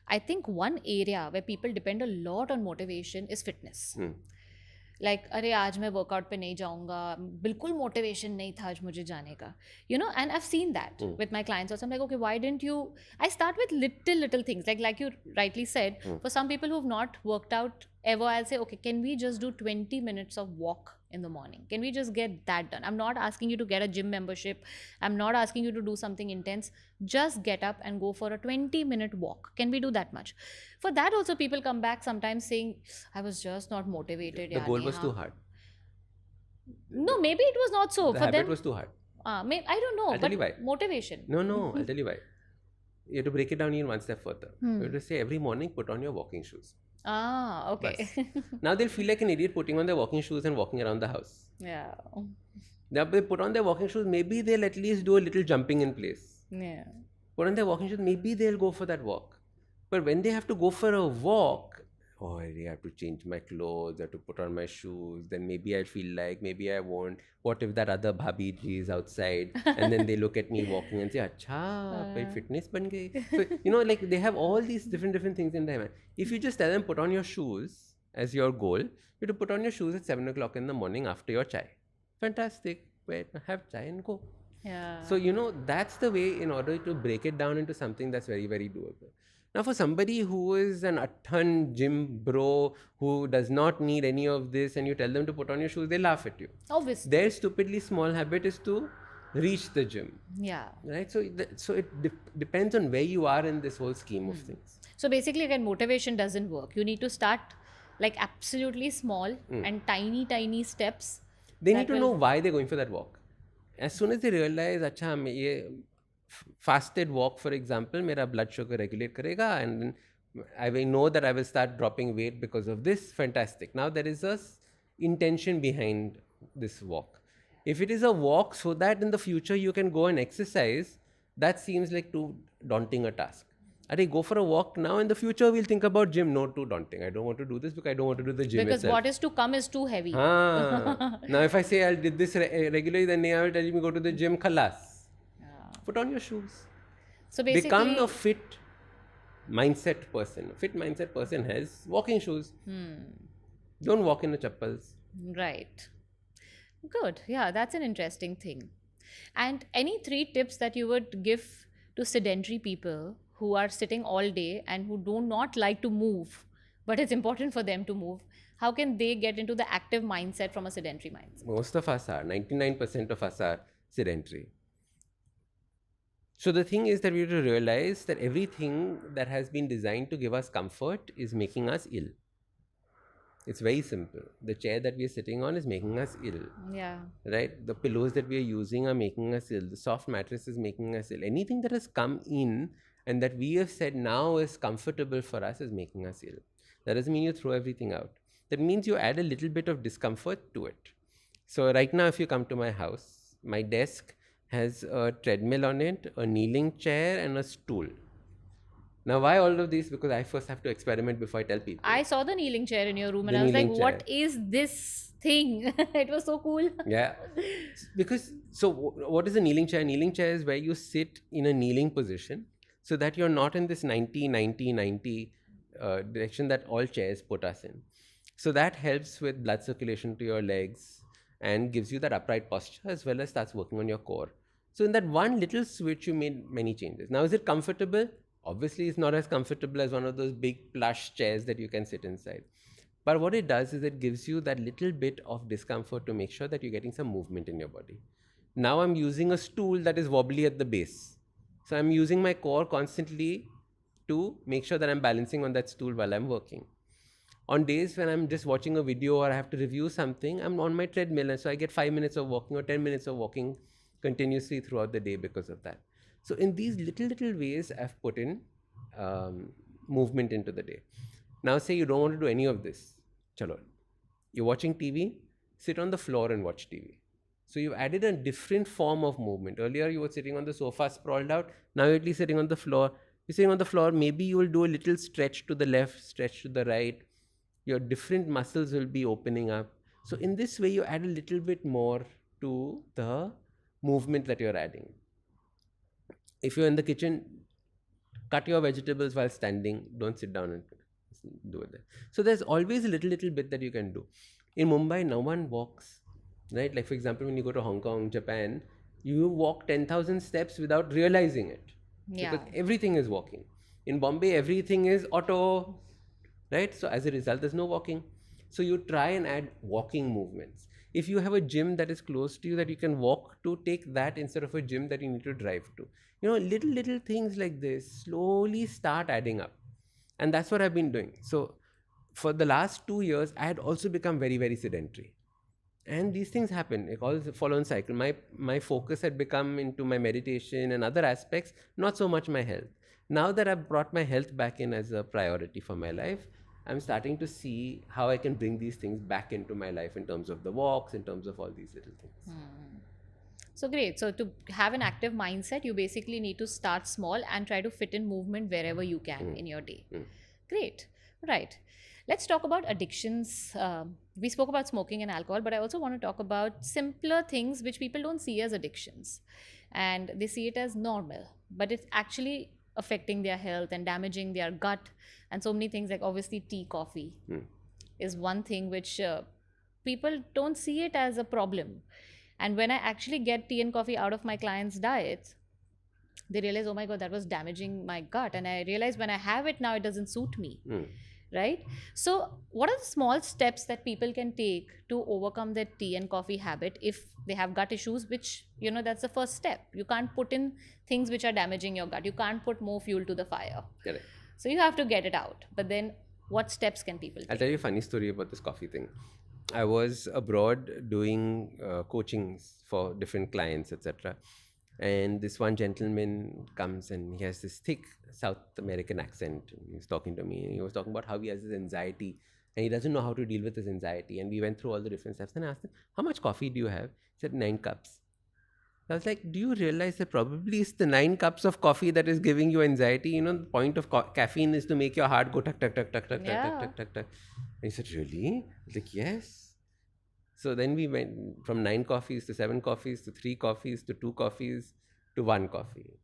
I think one area where people depend a lot on motivation is fitness. Like अरे आज मैं workout पे नहीं जाऊंगा, बिल्कुल motivation नहीं था आज मुझे जाने का, and I seen that with my clients also. Like okay, why didn't you, I start with little things like you rightly said, for some people who have not worked out ever, I'll say, okay, can we just do 20 minutes of walk in the morning? Can we just get that done? I'm not asking you to get a gym membership. I'm not asking you to do something intense. Just get up and go for a 20-minute walk. Can we do that much? For that also, people come back sometimes saying, I was just not motivated. The goal was too hard. No, maybe it was not so. The for habit them was too hard. I don't know. I'll tell but you why. Motivation. No, I'll tell you why. You have to break it down even one step further. You have to say every morning, put on your walking shoes. Okay. Now they'll feel like an idiot putting on their walking shoes and walking around the house. Yeah. Now they put on their walking shoes, maybe they'll at least do a little jumping in place. Yeah. Put on their walking shoes, maybe they'll go for that walk. But when they have to go for a walk, oh, I really have to change my clothes, I have to put on my shoes, then maybe I feel like, maybe I won't. What if that other bhabhi ji is outside and then they look at me walking and say, acha, pai fitness ban gayi. So, like they have all these different things in their mind. If you just tell them put on your shoes as your goal, you have to put on your shoes at 7 o'clock in the morning after your chai. Fantastic. Wait, have chai and go. Yeah. So, that's the way in order to break it down into something that's very, very doable. Now, for somebody who is an athan gym bro, who does not need any of this, and you tell them to put on your shoes, they laugh at you. Obviously. Their stupidly small habit is to reach the gym. Yeah. Right? So it depends on where you are in this whole scheme of things. So basically, again, motivation doesn't work. You need to start like absolutely small and tiny steps. They need to know why they're going for that walk. As soon as they realize, acha, ye fasted walk, for example, mera blood sugar regulate karega, and I will know that I will start dropping weight because of this. Fantastic. Now there is a intention behind this walk. If it is a walk so that in the future you can go and exercise, that seems like too daunting a task. Go for a walk now. In the future, we'll think about gym. No, too daunting. I don't want to do this because I don't want to do the gym Because itself. what is to come is too heavy. Now, if I say I'll do this regularly, then Neha will tell me go to the gym. Khalas. Put on your shoes. So basically, become a fit mindset person. A fit mindset person has walking shoes. Don't walk in the chappals. Right. Good. Yeah, that's an interesting thing. And any 3 tips that you would give to sedentary people who are sitting all day and who do not like to move, but it's important for them to move? How can they get into the active mindset from a sedentary mindset? Most of us are. 99% of us are sedentary. So the thing is that we have to realize that everything that has been designed to give us comfort is making us ill. It's very simple. The chair that we are sitting on is making us ill. Yeah. Right? The pillows that we are using are making us ill. The soft mattress is making us ill. Anything that has come in and that we have said now is comfortable for us is making us ill. That doesn't mean you throw everything out. That means you add a little bit of discomfort to it. So right now, if you come to my house, my desk has a treadmill on it, a kneeling chair, and a stool. Now, why all of these? Because I first have to experiment before I tell people. I saw the kneeling chair in your room and I was like, what is this thing? It was so cool. Yeah. Because, so what is a kneeling chair? A kneeling chair is where you sit in a kneeling position so that you're not in this 90-90-90 direction that all chairs put us in. So that helps with blood circulation to your legs and gives you that upright posture, as well as starts working on your core. So in that one little switch, you made many changes. Now, is it comfortable? Obviously, it's not as comfortable as one of those big plush chairs that you can sit inside. But what it does is it gives you that little bit of discomfort to make sure that you're getting some movement in your body. Now I'm using a stool that is wobbly at the base. So I'm using my core constantly to make sure that I'm balancing on that stool while I'm working. On days when I'm just watching a video or I have to review something, I'm on my treadmill, and so I get 5 minutes of walking or 10 minutes of walking continuously throughout the day because of that. So in these little ways, I've put in movement into the day. Now say you don't want to do any of this. Chalo, you're watching TV, sit on the floor and watch TV. So you've added a different form of movement. Earlier you were sitting on the sofa sprawled out. Now you're at least sitting on the floor. You're sitting on the floor, maybe you will do a little stretch to the left, stretch to the right. Your different muscles will be opening up. So in this way, you add a little bit more to the movement that you're adding. If you're in the kitchen, cut your vegetables while standing. Don't sit down and do it there. So there's always a little bit that you can do. In Mumbai, no one walks, right? Like for example, when you go to Hong Kong, Japan, you walk 10,000 steps without realizing it. Yeah. Because everything is walking. In Bombay, everything is auto, right? So as a result, there's no walking. So you try and add walking movements. If you have a gym that is close to you that you can walk to, take that instead of a gym that you need to drive to. You know, little things like this slowly start adding up. And that's what I've been doing. So for the last 2 years, I had also become very sedentary. And these things happen. It all follow on cycle. My focus had become into my meditation and other aspects, not so much my health. Now that I've brought my health back in as a priority for my life, I'm starting to see how I can bring these things back into my life in terms of the walks, in terms of all these little things. So great. So to have an active mindset, you basically need to start small and try to fit in movement wherever you can in your day. Great. Right. Let's talk about addictions. We spoke about smoking and alcohol, but I also want to talk about simpler things which people don't see as addictions. And they see it as normal, but it's actually affecting their health and damaging their gut and so many things, like obviously tea, coffee is one thing which people don't see it as a problem. And when I actually get tea and coffee out of my clients' diets, they realize, oh my God, that was damaging my gut. And I realize when I have it now, it doesn't suit me. Right? So what are the small steps that people can take to overcome their tea and coffee habit if they have gut issues, which, you know, that's the first step. You can't put in things which are damaging your gut. You can't put more fuel to the fire. Correct. So you have to get it out. But then what steps can people take? I'll tell you a funny story about this coffee thing. I was abroad doing coachings for different clients, etc. And this one gentleman comes and he has this thick South American accent. He's talking to me and he was talking about how he has this anxiety and he doesn't know how to deal with his anxiety. And we went through all the different steps and I asked him, how much coffee do you have? He said 9 cups. I was like, do you realize that probably it's the 9 cups of coffee that is giving you anxiety? You know, the point of caffeine is to make your heart go tuck, tuck, tuck, tuck, tuck, Yeah. tuck, tuck, tuck, tuck. And he said, really? I was like, yes. So then we went from 9 coffees to 7 coffees to 3 coffees to 2 coffees to 1 coffee.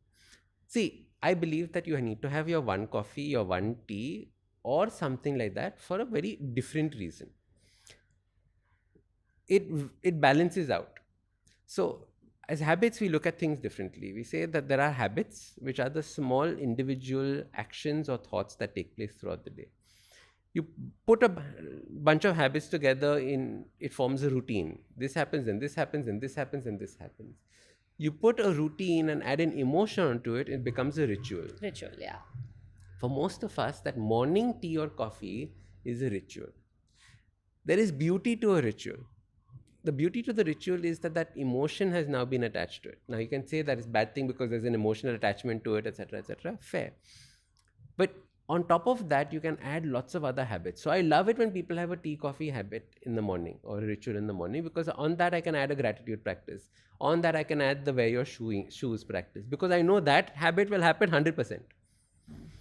See, I believe that you need to have your 1 coffee, your 1 tea or something like that for a very different reason. It balances out. So as habits, we look at things differently. We say that there are habits, which are the small individual actions or thoughts that take place throughout the day. You put a bunch of habits together, it forms a routine. This happens and this happens and this happens and this happens. You put a routine and add an emotion onto it, it becomes a ritual. Ritual, yeah. For most of us, that morning tea or coffee is a ritual. There is beauty to a ritual. The beauty to the ritual is that emotion has now been attached to it. Now you can say that it's a bad thing because there's an emotional attachment to it, etc., etc. Fair. But on top of that, you can add lots of other habits. So I love it when people have a tea coffee habit in the morning or a ritual in the morning, because on that I can add a gratitude practice. On that I can add the wear your shoes practice, because I know that habit will happen 100%.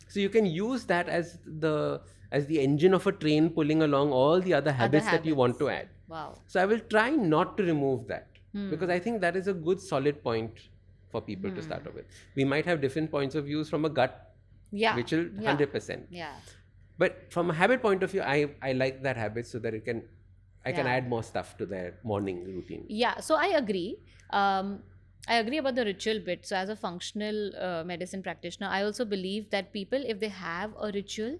So you can use that as the engine of a train pulling along all the other habits that you want to add. Wow. So I will try not to remove that, because I think that is a good solid point for people to start off with. We might have different points of views from a gut, Yeah. which will 100%. Yeah. But from a habit point of view, I like that habit so that I can Yeah. add more stuff to their morning routine. Yeah, so I agree. I agree about the ritual bit. So, as a functional medicine practitioner, I also believe that people, if they have a ritual,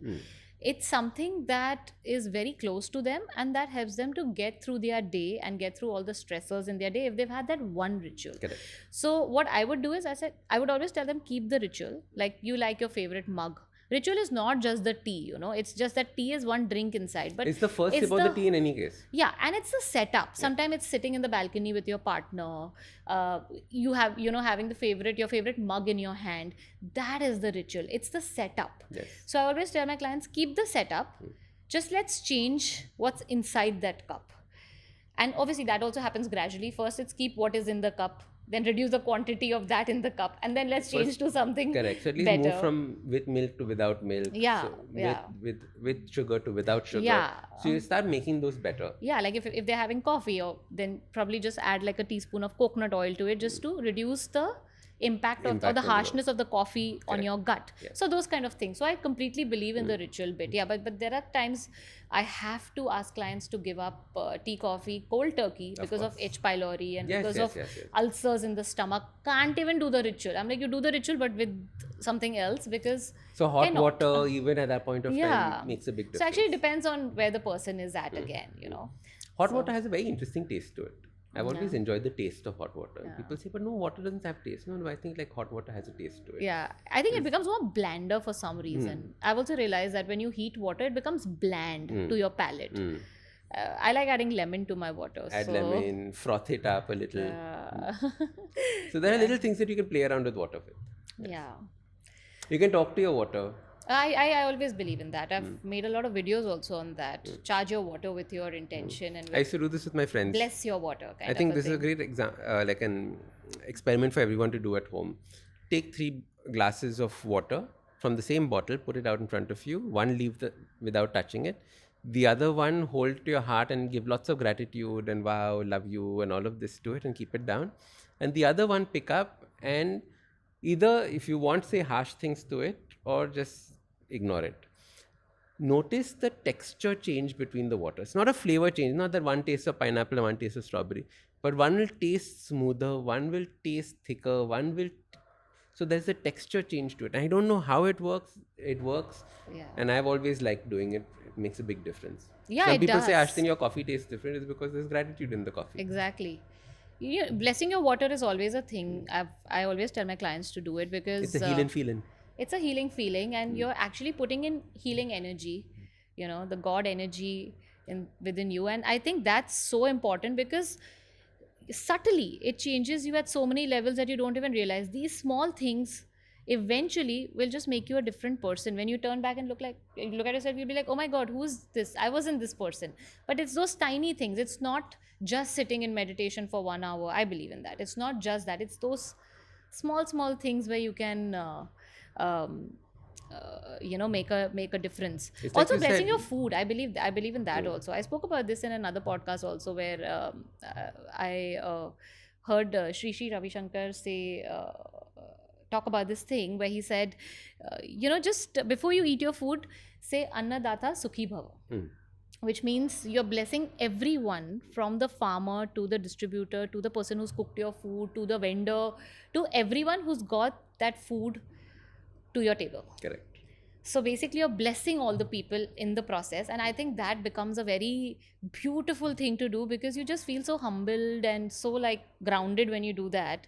it's something that is very close to them and that helps them to get through their day and get through all the stressors in their day if they've had that one ritual. Correct. So, what I would do is, I would always tell them, keep the ritual. Like, you like your favorite mug. Ritual is not just the tea, it's just that tea is one drink inside. But It's the first sip of the tea in any case. yeah, and it's a setup. Sometimes it's sitting in the balcony with your partner. You have, having your favorite mug in your hand. That is the ritual. It's the setup. Yes. So I always tell my clients, keep the setup. Just let's change what's inside that cup. And obviously that also happens gradually. First, it's keep what is in the cup. Then reduce the quantity of that in the cup. And then let's change to something correct. So at least better. move from with milk to without milk. Yeah, So yeah. With sugar to without sugar. Yeah. So you start making those better. Yeah, like if they're having coffee, or then probably just add like a teaspoon of coconut oil to it just to reduce the impact or Impact the on harshness of the coffee on Correct. your gut. Yeah. So those kind of things. So I completely believe in the ritual bit. Yeah, but there are times I have to ask clients to give up tea, coffee, cold turkey because of course. H. pylori and Yes, because yes, of yes, yes. ulcers in the stomach. Can't even do the ritual. I'm like, you do the ritual but with something else because So hot cannot. water, even at that point of Yeah. time, makes a big difference. So actually it depends on where the person is at again, Hot water has a very interesting taste to it. I've always Yeah. enjoyed the taste of hot water. Yeah. People say, but no, water doesn't have taste. No, I think like hot water has a taste to it. Yeah, I think it becomes more blander for some reason. I've also realized that when you heat water, it becomes bland to your palate. Mm. I like adding lemon to my water. Add so, lemon, froth it up a little. Yeah. So there are little things that you can play around with water with. Yeah. You can talk to your water. I always believe in that. I've made a lot of videos also on that. Charge your water with your intention and I used to do this with my friends. bless your water. Kind I think of this is a thing. great like an experiment for everyone to do at home. Take 3 glasses of water from the same bottle, put it out in front of you. One leave without touching it. The other one hold to your heart and give lots of gratitude and wow, love you and all of this to it and keep it down. And the other one pick up and either if you want say harsh things to it or just ignore it. Notice the texture change between the water. It's not a flavor change, not that one tastes of pineapple and one tastes of strawberry, but one will taste smoother, one will taste thicker, so there's a texture change to it. I don't know how it works. It works. Yeah. And I've always liked doing it. It makes a big difference. Yeah, Some it people say, does. Ashton, your coffee tastes different. It's because there's gratitude in the coffee. Exactly. Blessing your water is always a thing. I always tell my clients to do it because It's a healing feeling. it's a healing feeling and you're actually putting in healing energy, the God energy within you. And I think that's so important because subtly it changes you at so many levels that you don't even realize. These small things eventually will just make you a different person. When you turn back and look at yourself, you'll be like, oh my God, who's this? I wasn't this person. But it's those tiny things. It's not just sitting in meditation for 1 hour. I believe in that. It's not just that. It's those small things where you can make a difference. It's like Also you blessing said- your food. I believe in that also. I spoke about this in another podcast also where I heard Shri Ravi Shankar say talk about this thing where he said just before you eat your food, say Annadata Sukhi Bhava. Which means you're blessing everyone from the farmer to the distributor to the person who's cooked your food to the vendor to everyone who's got that food to your table. Correct. So basically you're blessing all the people in the process, and I think that becomes a very beautiful thing to do because you just feel so humbled and so like grounded when you do that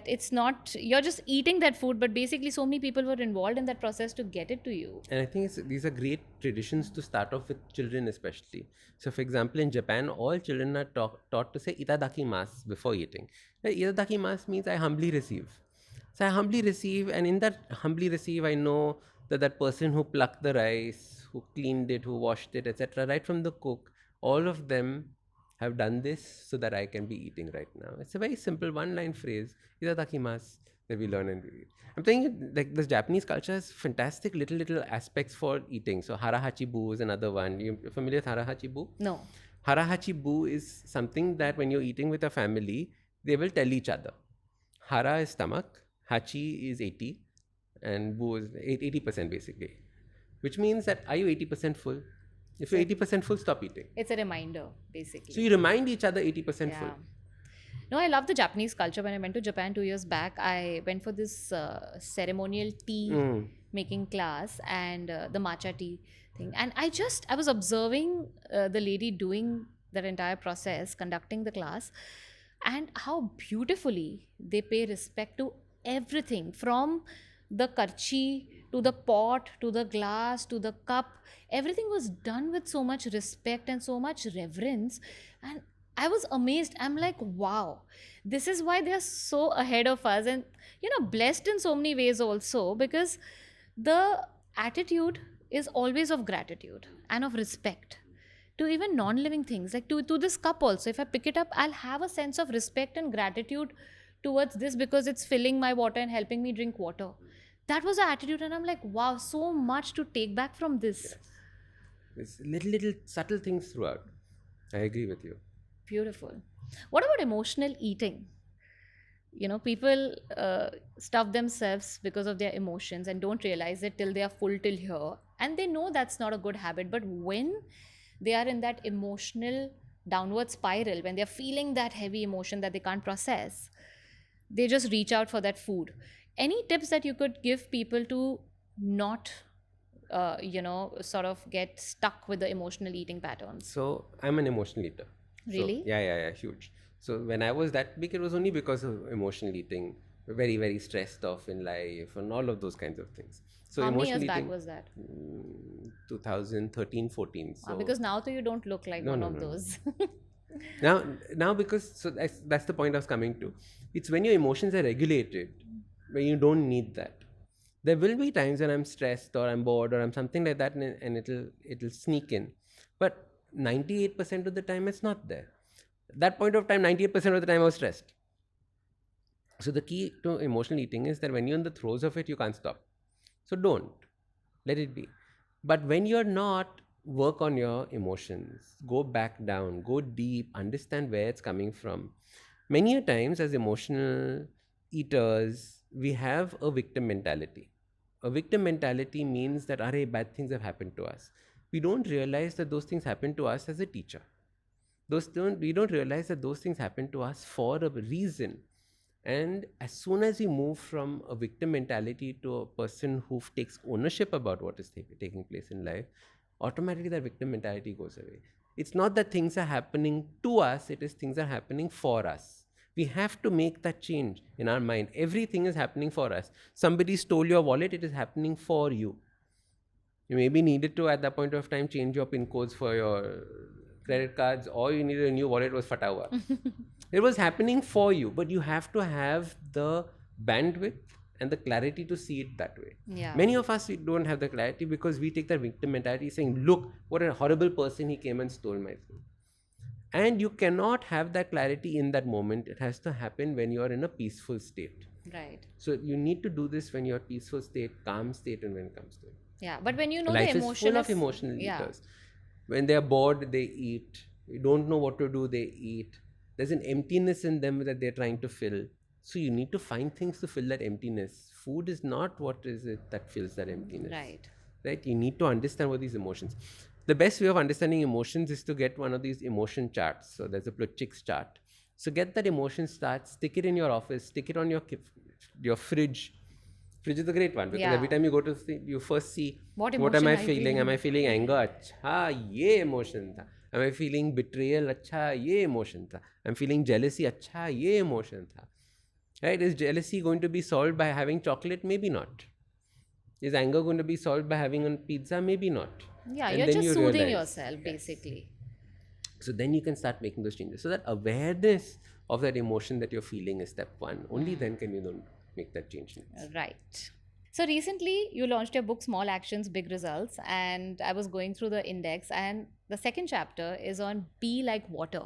it's not you're just eating that food, but basically so many people were involved in that process to get it to you. And I think these are great traditions to start off with children especially. So for example, in Japan, all children are taught to say itadakimasu before eating. Itadakimasu means I humbly receive. So I humbly receive, and in that humbly receive, I know that person who plucked the rice, who cleaned it, who washed it, etc., right from the cook, all of them have done this so that I can be eating right now. It's a very simple one-line phrase, itadakimasu, that we learn and we read. I'm saying like this Japanese culture has fantastic little aspects for eating. So harahachi-bu is another one. You're familiar with harahachi-bu? No. Harahachi-bu is something that when you're eating with a family, they will tell each other. Hara is stomach, Hachi is 80, and Bu is 80% basically. Which means that are you 80% full? If you're So 80% full, stop eating. it's a reminder, So basically. you remind each other 80% full. Yeah. No, I love the Japanese culture. When I went to Japan 2 years back, I went for this ceremonial tea Mm. making class and the matcha tea thing. And I was observing the lady doing that entire process, conducting the class, and how beautifully they pay respect to everything from the karchi to the pot to the glass to the cup. Everything was done with so much respect and so much reverence. And I was amazed. I'm like, wow, this is why they're so ahead of us, and blessed in so many ways also, because the attitude is always of gratitude and of respect to even non-living things, like to this cup also. If I pick it up, I'll have a sense of respect and gratitude towards this because it's filling my water and helping me drink water. That was the attitude, and I'm like, wow, so much to take back from this. Yes. There's little subtle things throughout. I agree with you. Beautiful. What about emotional eating? People stuff themselves because of their emotions and don't realize it till they are full till here, and they know that's not a good habit. But when they are in that emotional downward spiral, when they're feeling that heavy emotion that they can't process, they just reach out for that food. Any tips that you could give people to not sort of get stuck with the emotional eating patterns? So I'm an emotional eater. Really? So, yeah, huge. So when I was that big, it was only because of emotional eating, very, very stressed off in life and all of those kinds of things. So How many emotional years back eating, was that? 2013, 14. So Because now though you don't look like No, one no, of no, no. those. now because so that's the point I was coming to. It's when your emotions are regulated, when you don't need that. There will be times when I'm stressed or I'm bored or I'm something like that, and it'll sneak in. But 98% of the time it's not there. That point of time, 98% of the time I was stressed. So the key to emotional eating is that when you're in the throes of it, you can't stop. So don't let it be. But when you're not, work on your emotions, go back down, go deep, understand where it's coming from. Many a times, as emotional eaters, we have a victim mentality. A victim mentality means that, "Arey, bad things have happened to us." We don't realize that those things happen to us as a teacher. We don't realize that those things happen to us for a reason. And as soon as we move from a victim mentality to a person who takes ownership about what is taking place in life, automatically that victim mentality goes away. It's not that things are happening to us, it is things are happening for us. We have to make that change in our mind. Everything is happening for us. Somebody stole your wallet, it is happening for you. You maybe needed to, at that point of time, change your PIN codes for your credit cards, or you needed a new wallet, was fatawa. It was happening for you, but you have to have the bandwidth and the clarity to see it that way. Yeah. Many of us, we don't have the clarity because we take that victim mentality saying, "Look, what a horrible person, he came and stole my thing." And you cannot have that clarity in that moment. It has to happen when you are in a peaceful state. Right. So you need to do this when you're peaceful state, calm state, and when it comes to it. Yeah. But when you know Life the is emotion full of emotional yeah. eaters. When they are bored, they eat. You don't know what to do, they eat. There's an emptiness in them that they're trying to fill. So you need to find things to fill that emptiness. Food is not what is it that fills that emptiness. Right? You need to understand what these emotions. The best way of understanding emotions is to get one of these emotion charts. So there's a Plutchik's chart. So get that emotion chart, stick it in your office, stick it on your fridge. Fridge is a great one because every time you go to you first see what am I feeling? Am I feeling anger? Achha, ye emotion tha. Am I feeling betrayal? Achha, ye emotion tha. I'm feeling jealousy. Achha, ye emotion tha. Right? Is jealousy going to be solved by having chocolate? Maybe not. Is anger going to be solved by having a pizza? Maybe not. Yeah, And you're then just you soothing realize, yourself, basically. So then you can start making those changes. So that awareness of that emotion that you're feeling is step one. Only then can you make that change. Right. So recently you launched your book Small Actions, Big Results, and I was going through the index, and the second chapter is on be like water.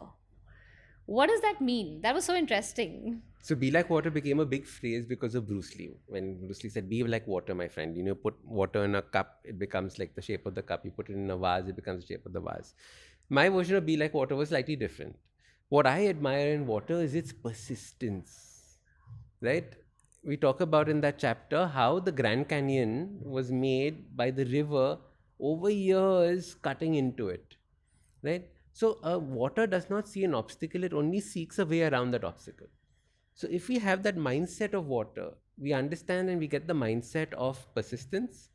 What does that mean? That was so interesting. So be like water became a big phrase because of Bruce Lee. When Bruce Lee said, "Be like water, my friend." Put water in a cup, it becomes like the shape of the cup. You put it in a vase, it becomes the shape of the vase. My version of be like water was slightly different. What I admire in water is its persistence. right? We talk about in that chapter how the Grand Canyon was made by the river over years cutting into it, right? So water does not see an obstacle, it only seeks a way around that obstacle. So if we have that mindset of water, we understand and we get the mindset of persistence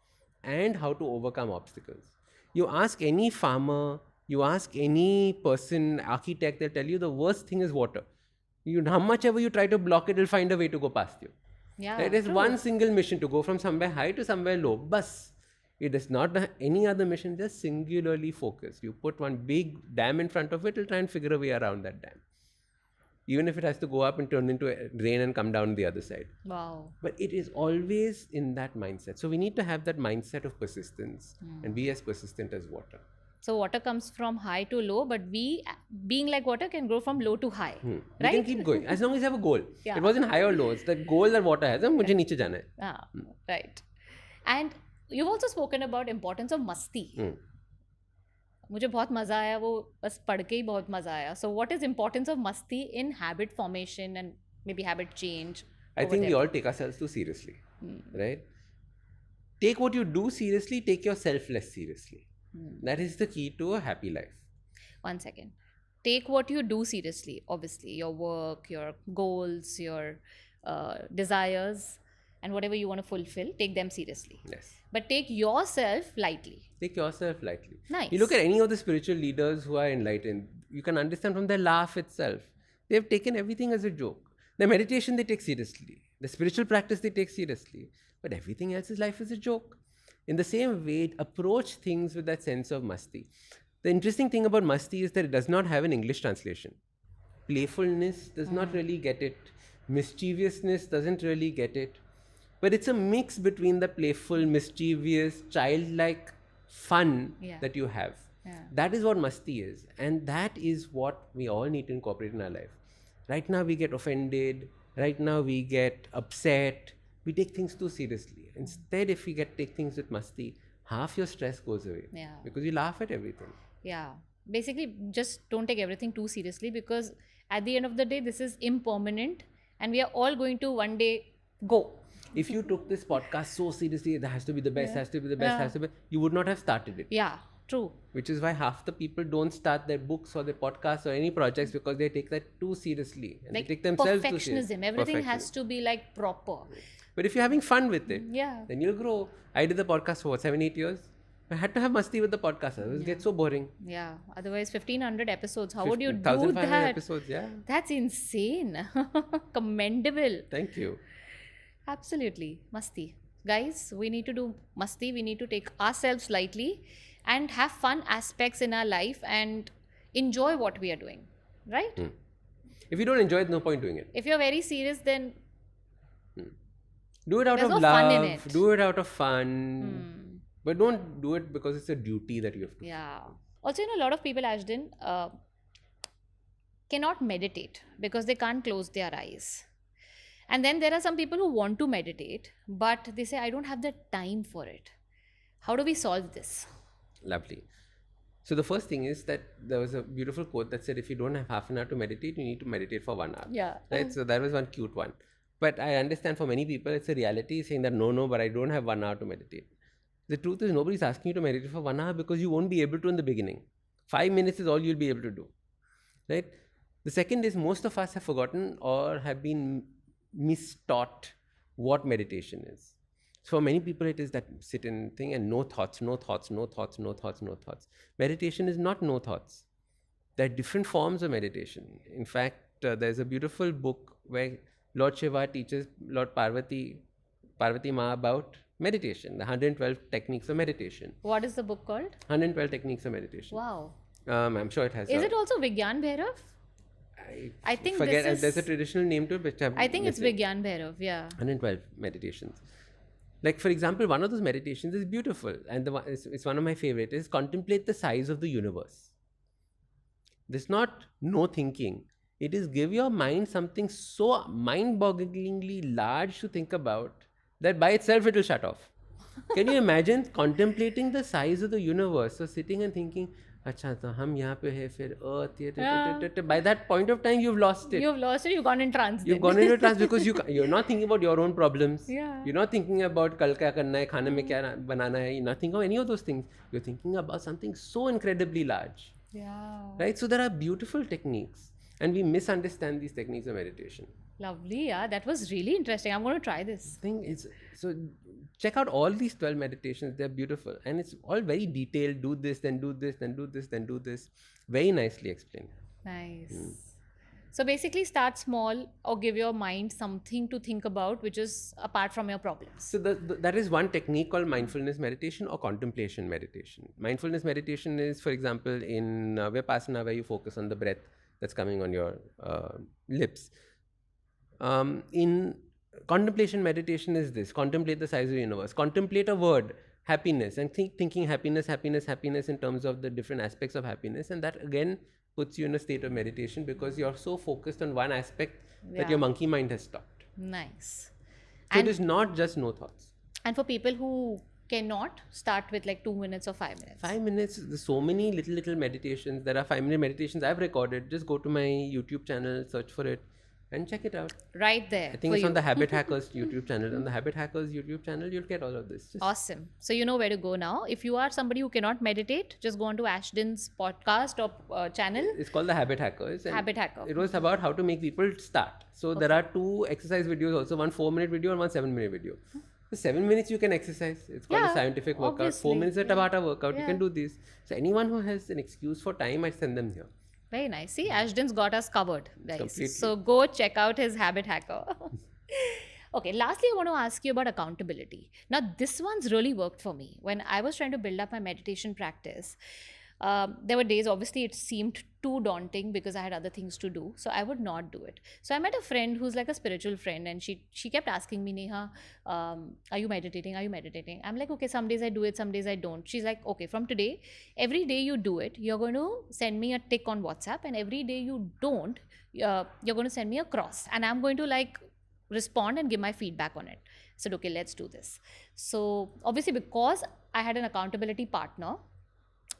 and how to overcome obstacles. You ask any farmer, you ask any person, architect, they'll tell you the worst thing is water. How much ever you try to block it, it'll find a way to go past you. Yeah, It is true. one single mission to go from somewhere high to somewhere low. Bus. It is not any other mission, just singularly focused. You put one big dam in front of it, it'll try and figure a way around that dam. Even if it has to go up and turn into rain and come down the other side. Wow. But it is always in that mindset. So we need to have that mindset of persistence and be as persistent as water. So water comes from high to low, but we, being like water, can grow from low to high. You Right? can keep going as long as you have a goal. Yeah. It wasn't high or low. It's the goal that water has. मुझे नीचे जाना है. Ah, right. And you've also spoken about importance of masti. मुझे बहुत मज़ा आया वो बस पढ़ के ही बहुत मज़ा आया. So what is importance of masti in habit formation and maybe habit change? I think we all take ourselves too seriously, right? Take what you do seriously, take yourself less seriously. That is the key to a happy life. 1 second. Take what you do seriously, obviously, your work, your goals, your desires, and whatever you want to fulfill, take them seriously. Yes. But take yourself lightly. Take yourself lightly. Nice. You look at any of the spiritual leaders who are enlightened, you can understand from their laugh itself. They have taken everything as a joke. The meditation they take seriously. The spiritual practice they take seriously. But everything else in life is a joke. In the same way, approach things with that sense of masti. The interesting thing about masti is that it does not have an English translation. Playfulness does not really get it. Mischievousness doesn't really get it. But it's a mix between the playful, mischievous, childlike fun that you have. Yeah. That is what masti is. And that is what we all need to incorporate in our life. Right now we get offended. Right now we get upset. We take things too seriously. Instead, if we take things with masti, half your stress goes away. Yeah. Because you laugh at everything. Yeah. Basically, just don't take everything too seriously, because at the end of the day, this is impermanent and we are all going to one day go. If you took this podcast so seriously, it has to be the best, has to be the best, has to be, you would not have started it. Yeah, true. Which is why half the people don't start their books or their podcasts or any projects, because they take that too seriously. And Like they take themselves too seriously. perfectionism. Everything has to be like proper. But if you're having fun with it, Yeah. then you'll grow. I did the podcast for what, 7-8 years? I had to have masti with the podcast. It would get so boring. Yeah. Otherwise, 1500 episodes. How would you do 1,500 that? episodes, yeah. That's insane. Commendable. Thank you. Absolutely. Masti. Guys, we need to do masti. We need to take ourselves lightly and have fun aspects in our life and enjoy what we are doing. Right? If you don't enjoy it, no point doing it. If you're very serious, then Do it out There's of no fun in love. it. Do it out of fun. But don't do it because it's a duty that you have to. yeah. Also, a lot of people, Ashton, cannot meditate because they can't close their eyes. And then there are some people who want to meditate, but they say, I don't have the time for it. How do we solve this? Lovely. So the first thing is that there was a beautiful quote that said, if you don't have half an hour to meditate, you need to meditate for 1 hour. Yeah. Right? So that was one cute one. But I understand for many people, it's a reality saying that, no, but I don't have 1 hour to meditate. The truth is, nobody's asking you to meditate for 1 hour because you won't be able to in the beginning. 5 minutes is all you'll be able to do. Right? The second is, most of us have forgotten or have been mistaught what meditation is. So for many people, it is that sit and think and no thoughts, no thoughts, no thoughts, no thoughts, no thoughts. Meditation is not no thoughts. There are different forms of meditation. In fact, there's a beautiful book where Lord Shiva teaches Lord Parvati Ma about meditation, the 112 techniques of meditation. What is the book called? 112 techniques of meditation. Wow. I'm sure it has. Is it also Vigyan Bhairav? I think forget. this is... There's a traditional name to it, which I think it's Vigyan Bhairav, yeah. 112 meditations. Like, for example, one of those meditations is beautiful, and it's one of my favorite, is contemplate the size of the universe. This is not no thinking. It is give your mind something so mind-bogglingly large to think about that by itself it will shut off. Can you imagine contemplating the size of the universe? So sitting and thinking, अच्छा तो हम यहाँ पे है फिर earth, by that point of time you've lost it. You've lost it, you've gone in trance. You've gone into a trance because you're not thinking about your own problems. Yeah. You're not thinking about कल क्या करना है, खाने में क्या बनाना है. You're not thinking of any of those things. You're thinking about something so incredibly large. Yeah. Right? So there are beautiful techniques, and we misunderstand these techniques of meditation. Lovely, yeah. That was really interesting. I'm going to try this. Thing is, so check out all these 12 meditations. They're beautiful, and it's all very detailed. Do this, then do this, then do this, then do this. Very nicely explained. Nice. So basically, start small or give your mind something to think about, which is apart from your problems. So that is one technique called mindfulness meditation or contemplation meditation. Mindfulness meditation is, for example, in Vipassana, where you focus on the breath that's coming on your lips. In contemplation meditation is this: contemplate the size of the universe, contemplate a word, happiness, and thinking happiness in terms of the different aspects of happiness, and that again puts you in a state of meditation because you're so focused on one aspect that your monkey mind has stopped. Nice. So it is not just no thoughts. And for people who cannot, start with like 2 minutes or 5 minutes. 5 minutes, there's so many little meditations. There are 5-minute meditations I've recorded. Just go to my YouTube channel, search for it, and check it out. Right there. I think it's on the Habit Hackers YouTube channel. On the Habit Hackers YouTube channel, you'll get all of this. Awesome. So you know where to go now. If you are somebody who cannot meditate, just go on to Ashdin's podcast or channel. It's called the Habit Hackers. And Habit Hacker. It was about how to make people start. So there are 2 exercise videos also, one 4-minute video and one 7-minute video. So 7 minutes you can exercise. It's called a scientific workout. Obviously. 4 minutes a Tabata workout. You can do this. So anyone who has an excuse for time, I send them here. Very nice. See, Ashdin's got us covered, guys. Completely. So go check out his Habit Hacker. Okay, lastly, I want to ask you about accountability. Now, this one's really worked for me. When I was trying to build up my meditation practice, there were days, obviously, it seemed too daunting because I had other things to do. So I would not do it. So I met a friend who's like a spiritual friend, and she kept asking me, Neha, are you meditating? Are you meditating? I'm like, okay, some days I do it, some days I don't. She's like, okay, from today, every day you do it, you're going to send me a tick on WhatsApp, and every day you don't, you're going to send me a cross, and I'm going to like respond and give my feedback on it. I said, okay, let's do this. So obviously, because I had an accountability partner,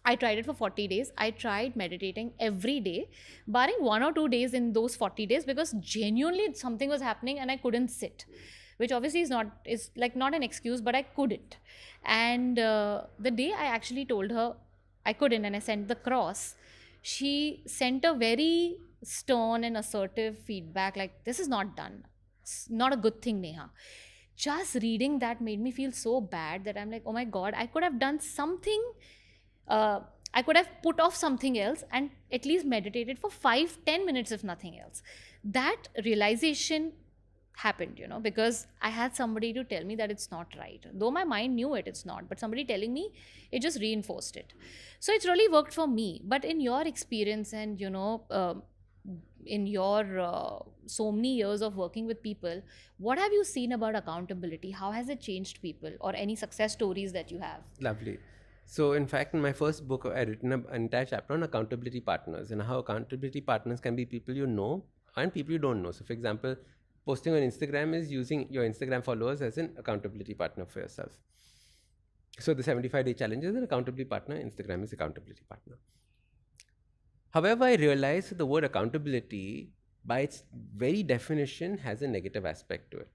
I tried it for 40 days. I tried meditating every day, barring 1 or 2 days in those 40 days, because genuinely something was happening and I couldn't sit, which obviously is like not an excuse, but I couldn't. And the day I actually told her I couldn't and I sent the cross, she sent a very stern and assertive feedback like, this is not done. It's not a good thing, Neha. Just reading that made me feel so bad that I'm like, oh my God, I could have done something. I could have put off something else and at least meditated for 5-10 minutes, if nothing else. That realization happened, because I had somebody to tell me that it's not right. Though my mind knew it's not, but somebody telling me, it just reinforced it. So it's really worked for me. But in your experience and, in your so many years of working with people, what have you seen about accountability? How has it changed people, or any success stories that you have? Lovely. So in fact, in my first book, I written an entire chapter on accountability partners and how accountability partners can be people you know and people you don't know. So for example, posting on Instagram is using your Instagram followers as an accountability partner for yourself. So the 75-day challenge is an accountability partner. Instagram is accountability partner. However, I realized that the word accountability, by its very definition, has a negative aspect to it.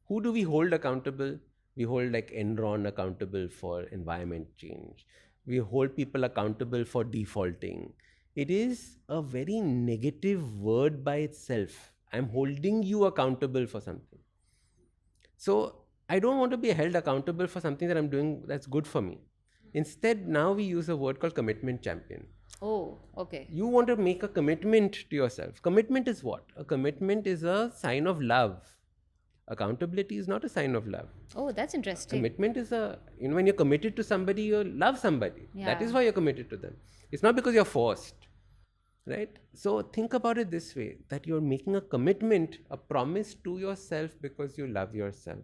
Who do we hold accountable? We hold like Enron accountable for environment change. We hold people accountable for defaulting. It is a very negative word by itself. I'm holding you accountable for something. So I don't want to be held accountable for something that I'm doing that's good for me. Instead, now we use a word called commitment champion. Oh, okay. You want to make a commitment to yourself. Commitment is what? A commitment is a sign of love. Accountability is not a sign of love. Oh, that's interesting. Commitment is when you're committed to somebody, you love somebody. Yeah. That is why you're committed to them. It's not because you're forced, right? So think about it this way, that you're making a commitment, a promise to yourself because you love yourself.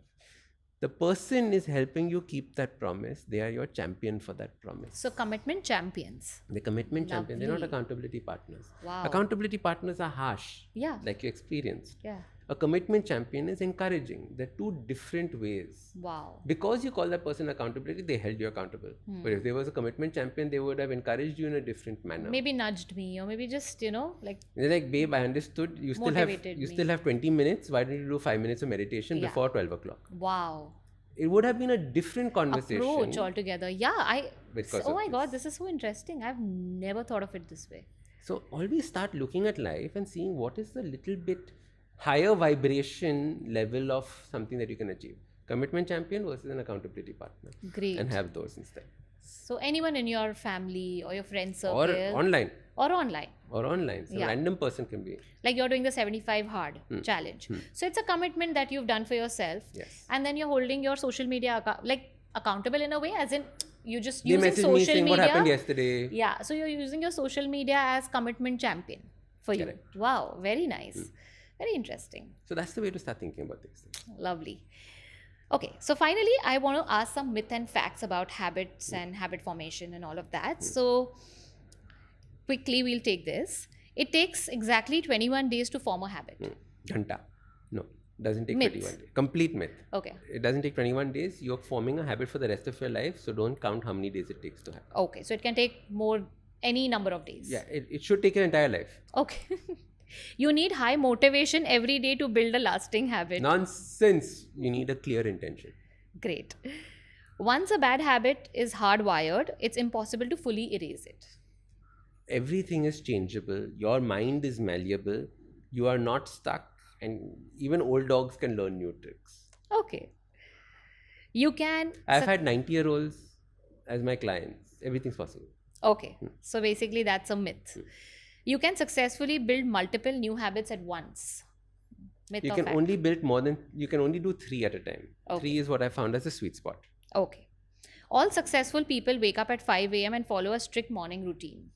The person is helping you keep that promise. They are your champion for that promise. So commitment champions. The commitment champion. They're not Lovely. accountability partners. Wow. Accountability partners are harsh. Yeah. Like you experienced. Yeah. A commitment champion is encouraging. They're two different ways. Wow. Because you call that person accountability, they held you accountable. But if there was a commitment champion, they would have encouraged you in a different manner. Maybe nudged me, or maybe just, like They're like, babe, I understood. You Motivated me. still have 20 minutes. Why don't you do 5 minutes of meditation before 12 o'clock? wow. It would have been a different conversation. Approach altogether. Yeah, Because oh of my this. God, this is so interesting. I've never thought of it this way. So always start looking at life and seeing what is the little bit higher vibration level of something that you can achieve. Commitment champion versus an accountability partner. Great. And have those instead. So anyone in your family or your friend circle. Or online. Or online. Or online. So random person can be. Like you're doing the 75 hard challenge. So it's a commitment that you've done for yourself. Yes. And then you're holding your social media accountable in a way, as in you just They using message social me saying media. what happened yesterday. Yeah. So you're using your social media as commitment champion for you. Correct. Wow. Very nice. Very interesting. So that's the way to start thinking about these things. Lovely. Okay, so finally, I want to ask some myth and facts about habits and habit formation and all of that. So, quickly, we'll take this. It takes exactly 21 days to form a habit. Ghanta. No, doesn't take Myth. 21 days. Complete myth. Okay. It doesn't take 21 days. You're forming a habit for the rest of your life. So don't count how many days it takes to happen. Okay, so it can take any number of days. Yeah, it should take your entire life. Okay. You need high motivation every day to build a lasting habit. Nonsense. You need a clear intention. Great. Once a bad habit is hardwired, it's impossible to fully erase it. Everything is changeable. Your mind is malleable. You are not stuck. And even old dogs can learn new tricks. Okay. You can... I've had 90-year-olds as my clients. Everything's possible. Okay. So basically that's a myth. You can successfully build multiple new habits at once. Myth You or can fact? only you can only do 3 at a time. Okay. 3 is what I found as a sweet spot. Okay. All successful people wake up at 5 a.m. and follow a strict morning routine.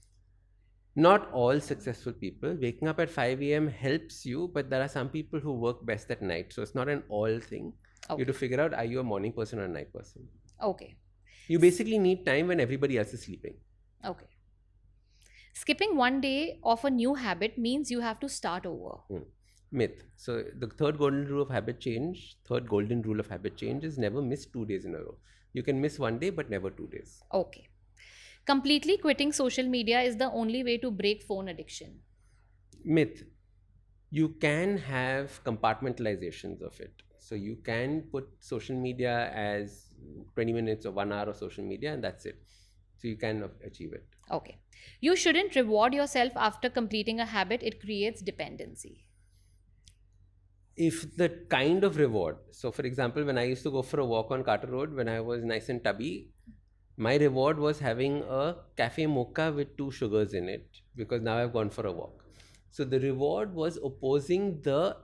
Not all successful people. Waking up at 5 a.m. helps you, but there are some people who work best at night. So it's not an all thing. Okay. You have to figure out, are you a morning person or a night person? Okay. You basically need time when everybody else is sleeping. Okay. Skipping one day of a new habit means you have to start over. Myth. So the third golden rule of habit change is never miss 2 days in a row. You can miss 1 day, but never 2 days. Okay. Completely quitting social media is the only way to break phone addiction. Myth. You can have compartmentalizations of it. So you can put social media as 20 minutes or 1 hour of social media, and that's it. So you can achieve it. Okay. You shouldn't reward yourself after completing a habit. It creates dependency. If the kind of reward, so for example, when I used to go for a walk on Carter Road when I was nice and tubby, my reward was having a cafe mocha with 2 sugars in it, because now I've gone for a walk. So the reward was opposing the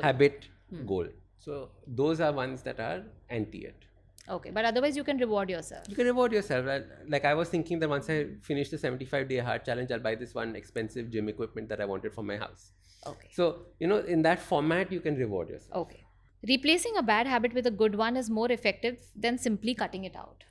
habit goal. So those are ones that are anti it. Okay, but otherwise you can reward yourself. You can reward yourself. Like I was thinking that once I finish the 75-day hard challenge, I'll buy this one expensive gym equipment that I wanted for my house. Okay. So, in that format, you can reward yourself. Okay. Replacing a bad habit with a good one is more effective than simply cutting it out.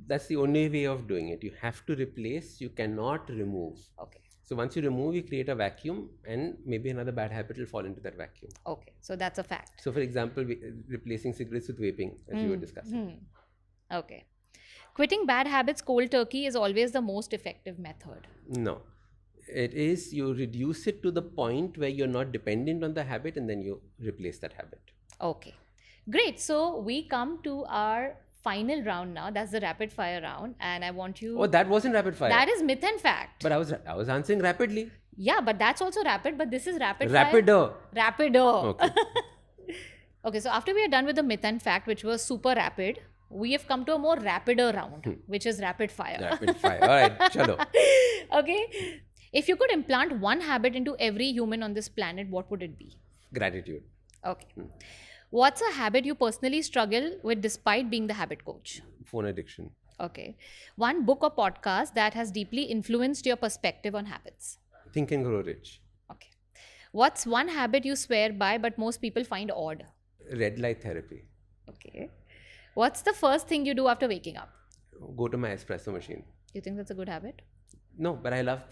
That's the only way of doing it. You have to replace, you cannot remove. Okay. So once you remove, you create a vacuum, and maybe another bad habit will fall into that vacuum. Okay. So that's a fact. So for example, replacing cigarettes with vaping, as you were discussing. Okay. Quitting bad habits cold turkey is always the most effective method. No. It is, you reduce it to the point where you're not dependent on the habit, and then you replace that habit. Okay. Great. So we come to our final round now. That's the rapid fire round. And I want you... Oh, that wasn't rapid fire. That is myth and fact. But I was answering rapidly. Yeah, but that's also rapid. But this is rapid Rapider. fire. Rapider. Okay. Okay, so after we are done with the myth and fact, which was super rapid, we have come to a more rapider round, which is rapid fire. Rapid fire. All right, chalo. Okay. If you could implant one habit into every human on this planet, what would it be? Gratitude. Okay. What's a habit you personally struggle with despite being the habit coach? Phone addiction. Okay. One book or podcast that has deeply influenced your perspective on habits? Think and Grow Rich. Okay. What's one habit you swear by but most people find odd? Red light therapy. Okay. What's the first thing you do after waking up? Go to my espresso machine. You think that's a good habit? No, but I love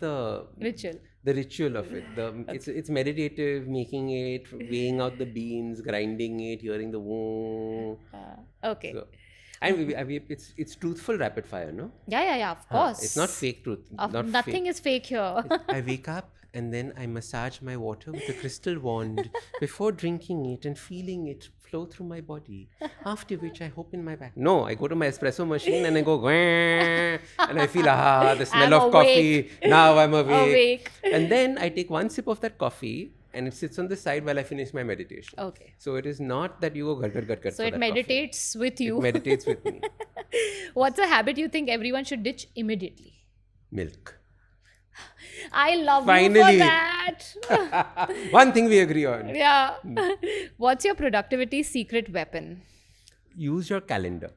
Ritual. the ritual of it. It's meditative, making it, weighing out the beans, grinding it, hearing the woo. Okay. So, it's truthful rapid fire, no? Yeah, of course. It's not fake truth. Not nothing fake. is fake here. I wake up and then I massage my water with a crystal wand before drinking it and feeling it flow through my body. After which I open my back. No, I go to my espresso machine and I go "Gwah," and I feel the smell I'm of awake. coffee. Now I'm Awake. And then I take one sip of that coffee and it sits on the side while I finish my meditation. Okay. So it is not that you go gut. So it meditates with you. It meditates with me. What's a habit you think everyone should ditch immediately? Milk. I love you Finally. for that. One thing we agree on. Yeah. What's your productivity secret weapon? Use your calendar.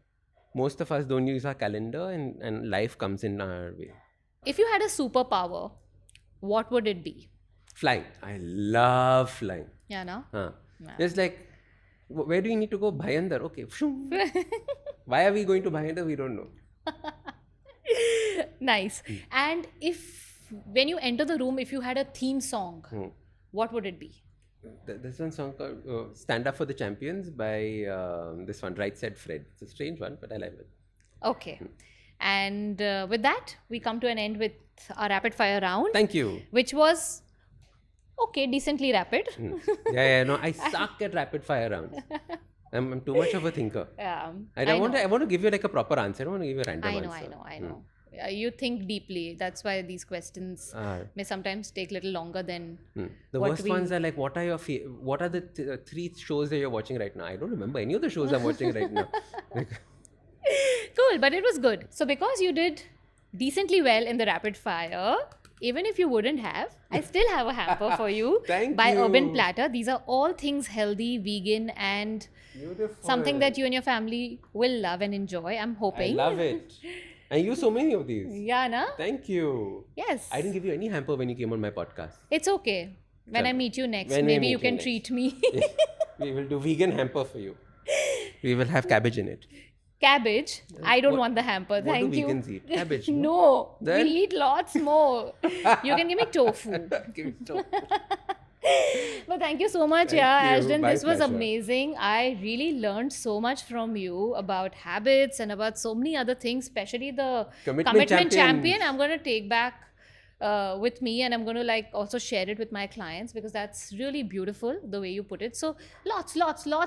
Most of us don't use our calendar and life comes in our way. If you had a superpower, what would it be? Flying. I love flying. Yeah, no? It's like, where do you need to go? Bhayandar. Okay. Why are we going to Bhayandar? We don't know. Nice. And when you enter the room, if you had a theme song, what would it be? There's one song called Stand Up for the Champions by this one, Right Said Fred. It's a strange one, but I like it. Okay. And with that, we come to an end with our rapid fire round. Thank you. Which was, okay, decently rapid. No, I suck at rapid fire rounds. I'm too much of a thinker. Yeah, I want to give you like a proper answer. I don't want to give you a random answer. I know. You think deeply. That's why these questions may sometimes take a little longer than the worst ones are like, what are the three shows that you're watching right now? I don't remember any of the shows I'm watching right now. Cool, but it was good. So because you did decently well in the rapid fire, even if you wouldn't have, I still have a hamper for you by Urban Platter. These are all things healthy, vegan, and something that you and your family will love and enjoy. I'm hoping. I love it. I use so many of these. Yeah, na? Thank you. Yes. I didn't give you any hamper when you came on my podcast. It's okay. When I meet you next, When maybe you can treat me. We will do vegan hamper for you. We will have cabbage in it. Cabbage? I don't want the hamper. Thank you. What do vegans eat? Cabbage? No. Then? We eat lots more. You can give me tofu. Give me tofu. But thank you so much, Thank you. Ashton. My This was pleasure. amazing. I really learned so much from you about habits and about so many other things, especially the Commitment champion. champions. I'm going to take back with me, and I'm going to also share it with my clients because that's really beautiful the way you put it. So lots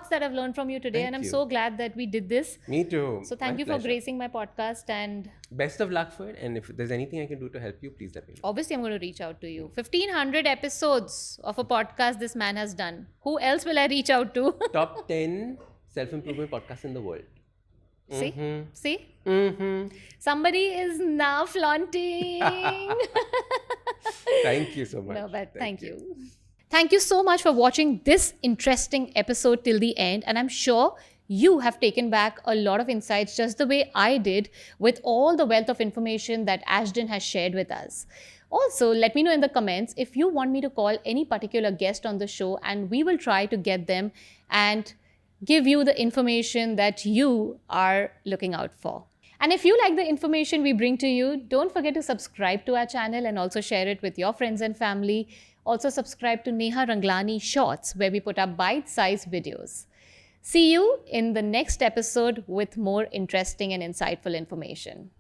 that I've learned from you today, Thank and I'm you. so glad that we did this. Me too. So thank My you for pleasure. gracing my podcast, and Best of luck for it. And if there's anything I can do to help you, please let me know. obviously I'm going to reach out to you. 1,500 episodes of a podcast this man has done. Who else will I reach out to? Top 10 self-improvement podcasts in the world. See? Somebody is now flaunting. Thank you so much. No, but thank you. Thank you so much for watching this interesting episode till the end. And I'm sure you have taken back a lot of insights just the way I did with all the wealth of information that Ashdin has shared with us. Also, let me know in the comments if you want me to call any particular guest on the show, and we will try to get them and give you the information that you are looking out for. And if you like the information we bring to you, don't forget to subscribe to our channel and also share it with your friends and family. Also subscribe to Neha Ranglani Shorts, where we put up bite-sized videos. See you in the next episode with more interesting and insightful information.